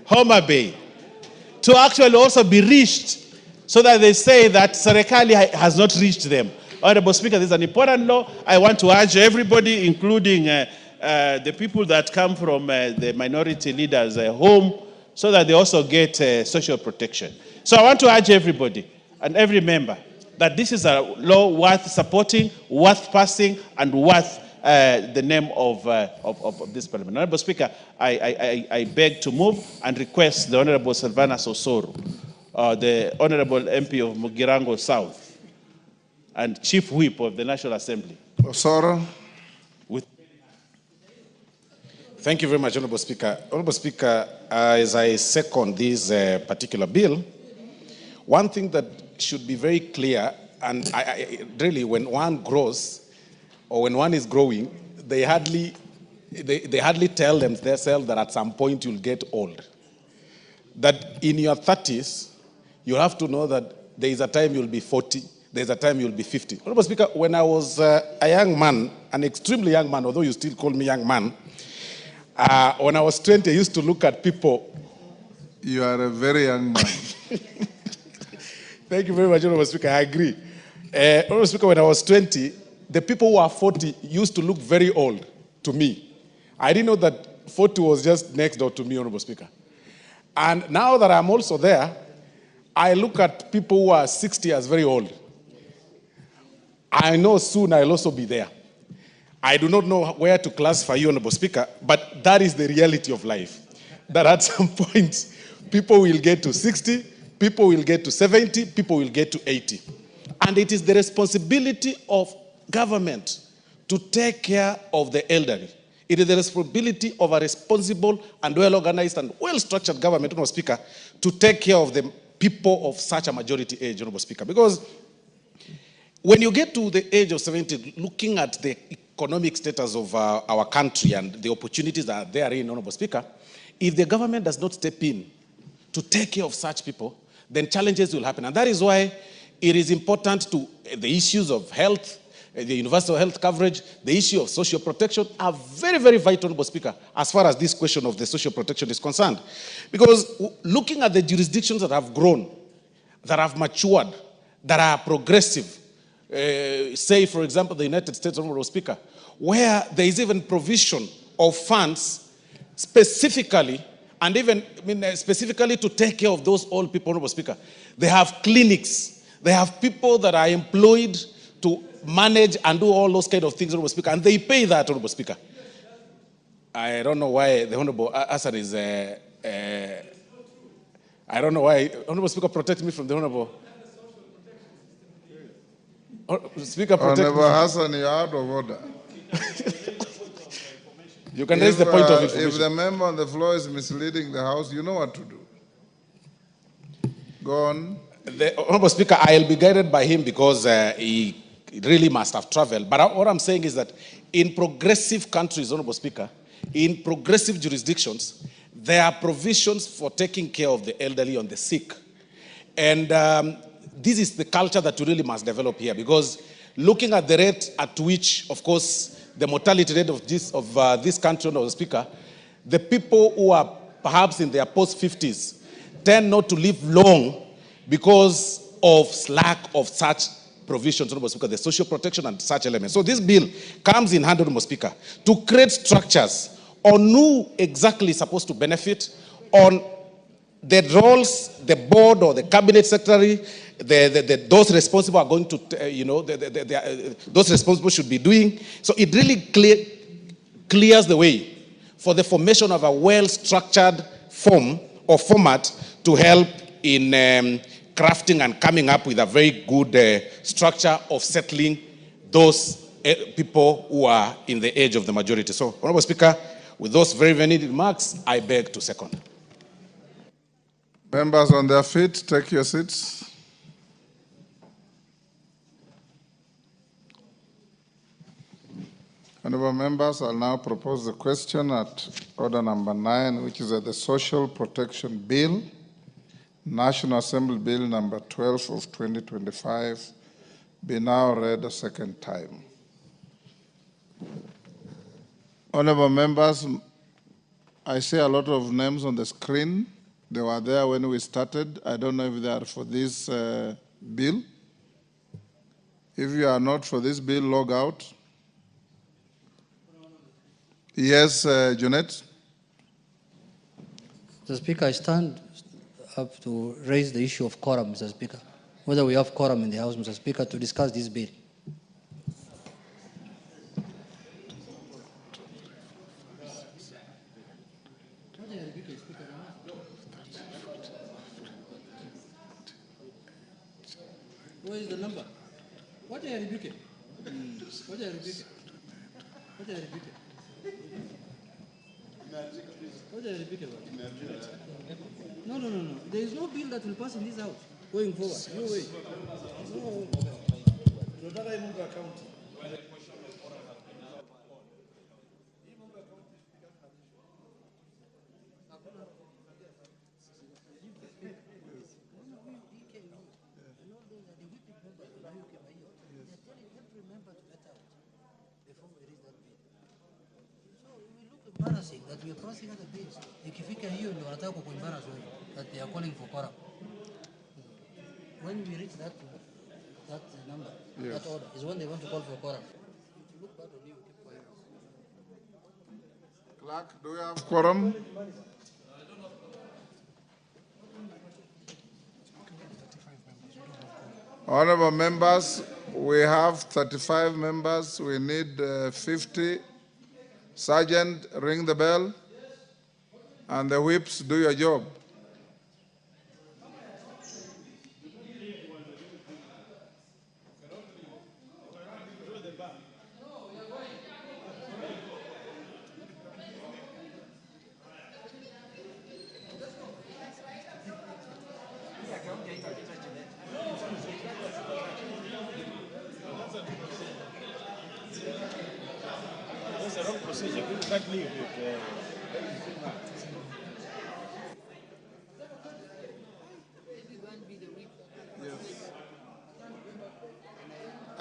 Homa Bay to actually also be reached, so that they say that Serikali has not reached them. Honorable Speaker, this is an important law. I want to urge everybody, including the people that come from the minority leaders' home, so that they also get social protection. So I want to urge everybody and every member that this is a law worth supporting, worth passing, and worth the name of this parliament. Honorable Speaker, I beg to move and request the Honorable Silvanus Osoro, the Honorable MP of Mugirango South, and Chief Whip of the National Assembly. Osoro. Thank you very much, Honorable Speaker. Honorable Speaker, as I second this particular bill, one thing that should be very clear, and really when one grows, or when one is growing, they hardly tell themselves that at some point you'll get old. That in your 30s, you have to know that there is a time you'll be 40, there's a time you'll be 50. Honorable Speaker, when I was a young man, an extremely young man, although you still call me young man, when I was 20, I used to look at people. You are a very young man. Thank you very much, Honorable Speaker. I agree. Honorable Speaker, when I was 20, the people who are 40 used to look very old to me. I didn't know that 40 was just next door to me, Honorable Speaker. And now that I'm also there, I look at people who are 60 as very old. I know soon I'll also be there. I do not know where to classify you, Honorable Speaker, but that is the reality of life. That at some point, people will get to 60, people will get to 70, people will get to 80. And it is the responsibility of government to take care of the elderly. It is the responsibility of a responsible and well-organized and well-structured government, Honorable Speaker, to take care of the people of such a majority age, Honorable Speaker. Because when you get to the age of 70, looking at the economic status of our country and the opportunities that are therein, Honorable Speaker, if the government does not step in to take care of such people, then challenges will happen. And that is why it is important to the issues of health, the universal health coverage, the issue of social protection are very, very vital, Honorable Speaker, as far as this question of the social protection is concerned. Because looking at the jurisdictions that have grown, that have matured, that are progressive, say, for example, the United States, Honorable Speaker, where there is even provision of funds specifically, and even specifically to take care of those old people, Honorable Speaker. They have clinics, they have people that are employed to manage and do all those kind of things, Honorable Speaker, and they pay that, Honorable Speaker. I don't know why the Honorable Hassan is, I don't know why, Honorable Speaker, protect me from the Honorable. Speaker, protect Honorable me. Hassan, you're out of order. You can raise the point of information. If the member on the floor is misleading the House, you know what to do. Go on. The Honorable Speaker, I'll be guided by him because he really must have traveled. But what I'm saying is that in progressive countries, Honorable Speaker, in progressive jurisdictions, there are provisions for taking care of the elderly and the sick. And this is the culture that we really must develop here, because looking at the rate at which, of course, the mortality rate of this country, Honorable Speaker, the people who are perhaps in their post-50s tend not to live long because of lack of such provisions, Honorable Speaker, the social protection and such elements. So this bill comes in hand, Honorable Speaker, to create structures on who exactly is supposed to benefit, on the roles the board or the cabinet secretary, those responsible are going to, those responsible should be doing. So it really clears the way for the formation of a well-structured form or format to help in crafting and coming up with a very good structure of settling those people who are in the age of the majority. So, Honorable Speaker, with those very valid remarks, I beg to second. Members on their feet, take your seats. Honorable members, I'll now propose the question at order number 9, which is the Social Protection Bill, National Assembly Bill number 12 of 2025, be now read a second time. Honorable members, I see a lot of names on the screen. They were there when we started. I don't know if they are for this bill. If you are not for this bill, log out. Yes, Junet. Mr. Speaker, I stand up to raise the issue of quorum, Mr. Speaker. Whether we have quorum in the House, Mr. Speaker, to discuss this bill. What is the number? What are you rebuking? What are you rebuking? What are you rebuking? What are you rebuking about? No. There is no bill that will pass in this House going forward. No way. No. Embarrassing that we are crossing other bills. Ikifika hiyo ndio wanataka kuembarrass wewe that they are calling for quorum. When we reach that number, yes, that order is when they want to call for quorum. If you look back on you, keep quiet. Clerk, do we have quorum? Honorable members, we have 35 members. We need 50. Sergeant, ring the bell, and the whips, do your job. That's the wrong procedure. You can't leave it.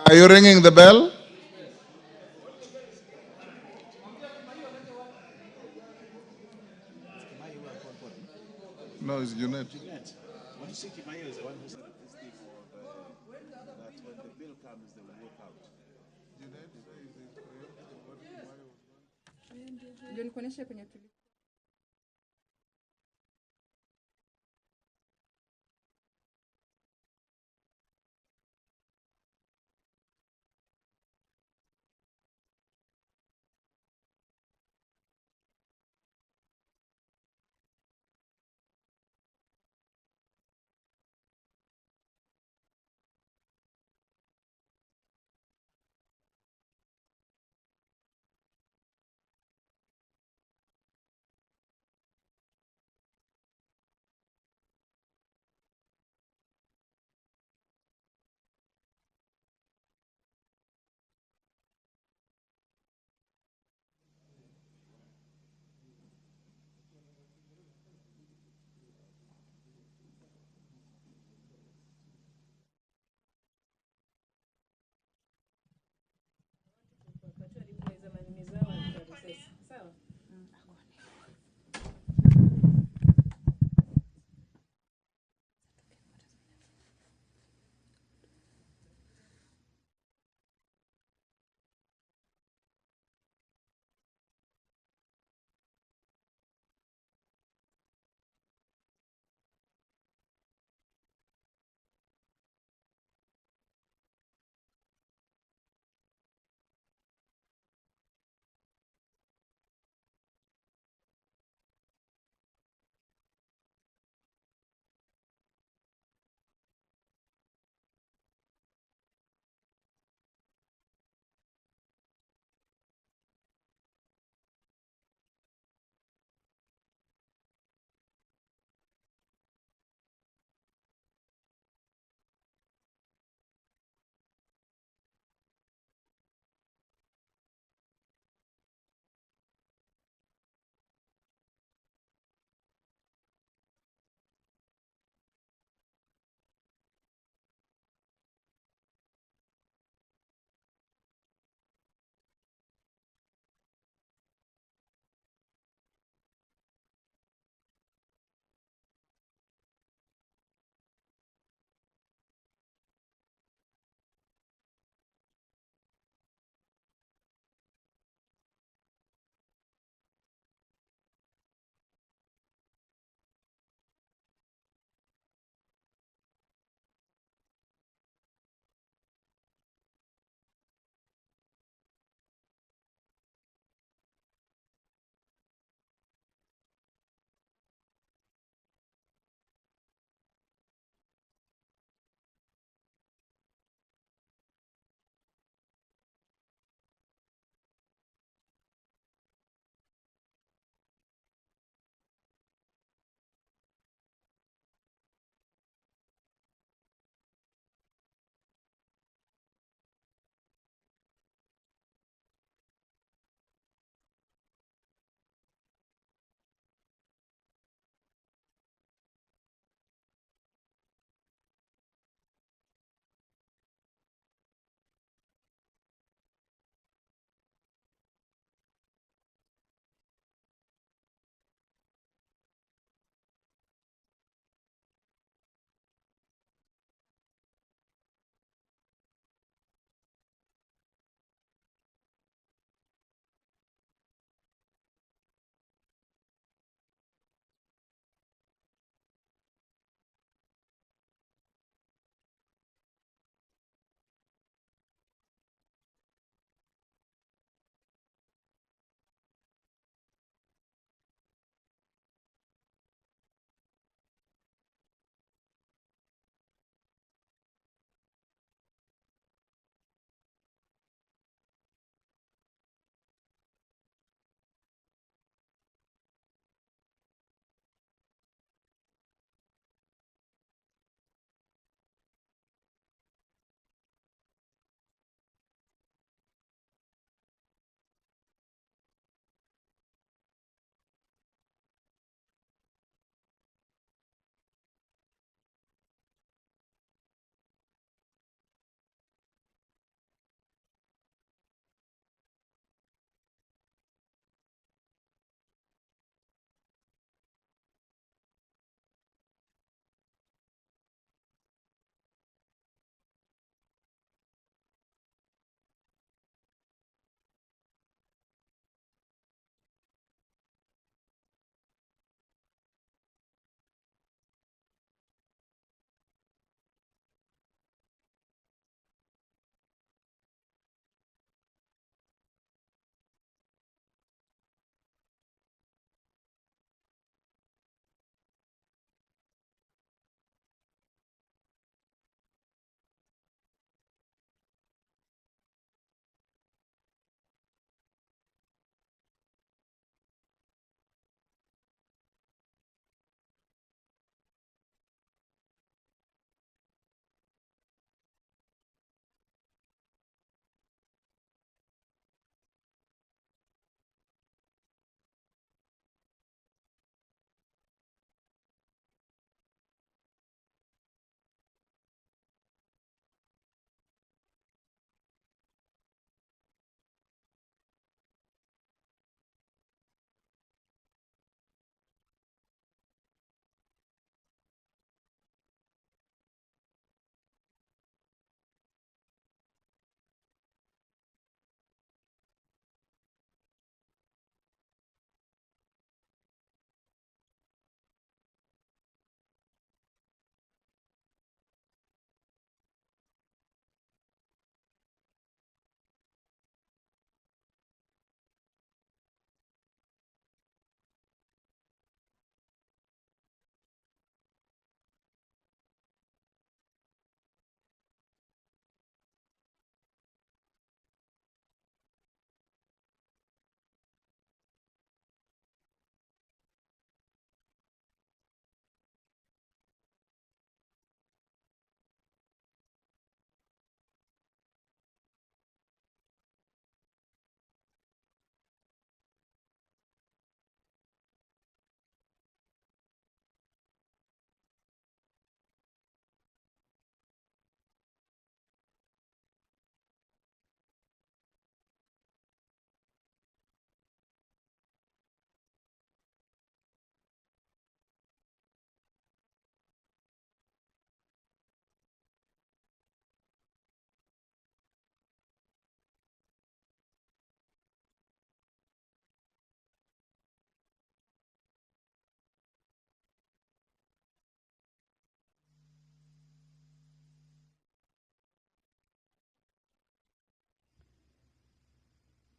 Are you ringing the bell? No, it's Junet. When you see Kimayo is the one who said this thing that when the bill comes, they will walk out. Ndio nikuonyeshe kwenye tuli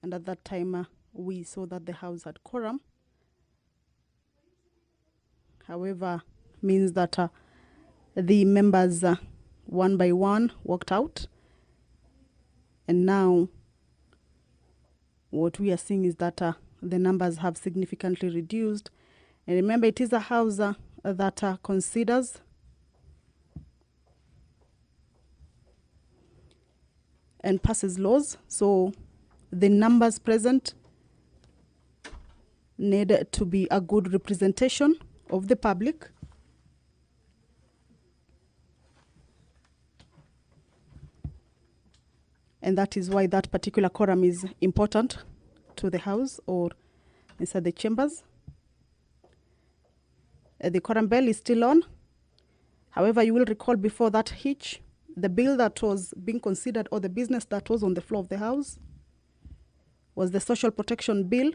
And at that time, we saw that the House had quorum. However, means that the members one by one walked out. And now what we are seeing is that the numbers have significantly reduced. And remember, it is a House that considers and passes laws. So the numbers present need to be a good representation of the public. And that is why that particular quorum is important to the House or inside the chambers. The quorum bell is still on. However, you will recall before that hitch, the bill that was being considered or the business that was on the floor of the House was the Social Protection Bill,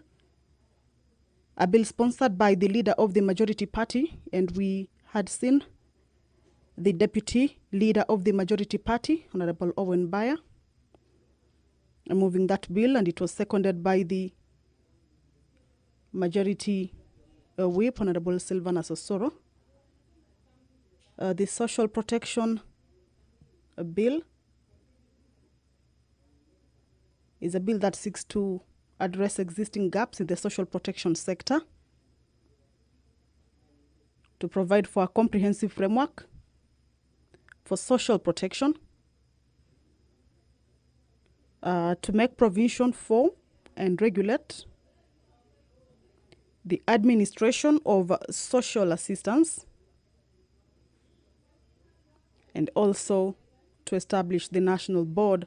a bill sponsored by the leader of the majority party, and we had seen the deputy leader of the majority party, Honorable Owen Baya, moving that bill, and it was seconded by the majority whip, Honorable Silvana Sosoro. The Social Protection Bill is a bill that seeks to address existing gaps in the social protection sector, to provide for a comprehensive framework for social protection, to make provision for and regulate the administration of social assistance, and also to establish the National Board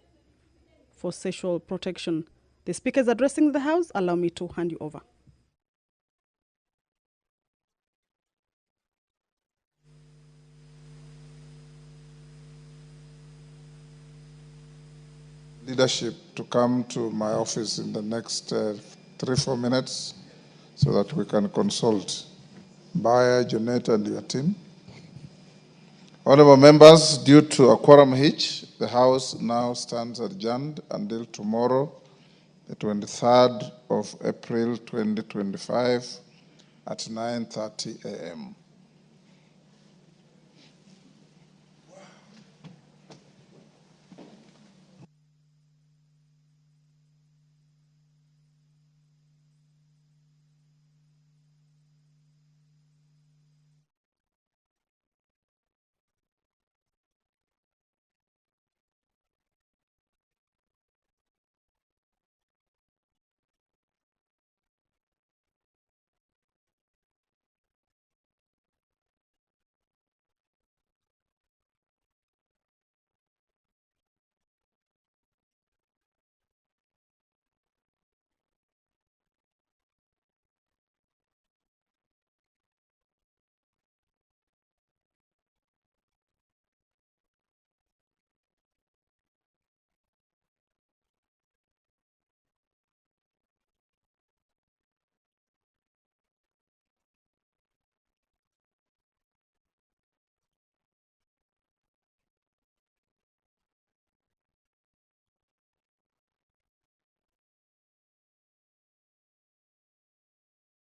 for Social Protection. The Speaker is addressing the House. Allow me to hand you over. Leadership to come to my office in the next 3-4 minutes so that we can consult Baya, Janet, and your team. Honorable members, due to a quorum hitch, the House now stands adjourned until tomorrow, the 23rd of April 2025 at 9:30 a.m.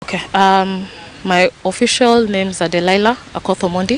Okay, my official names are Delilah Akothomondi.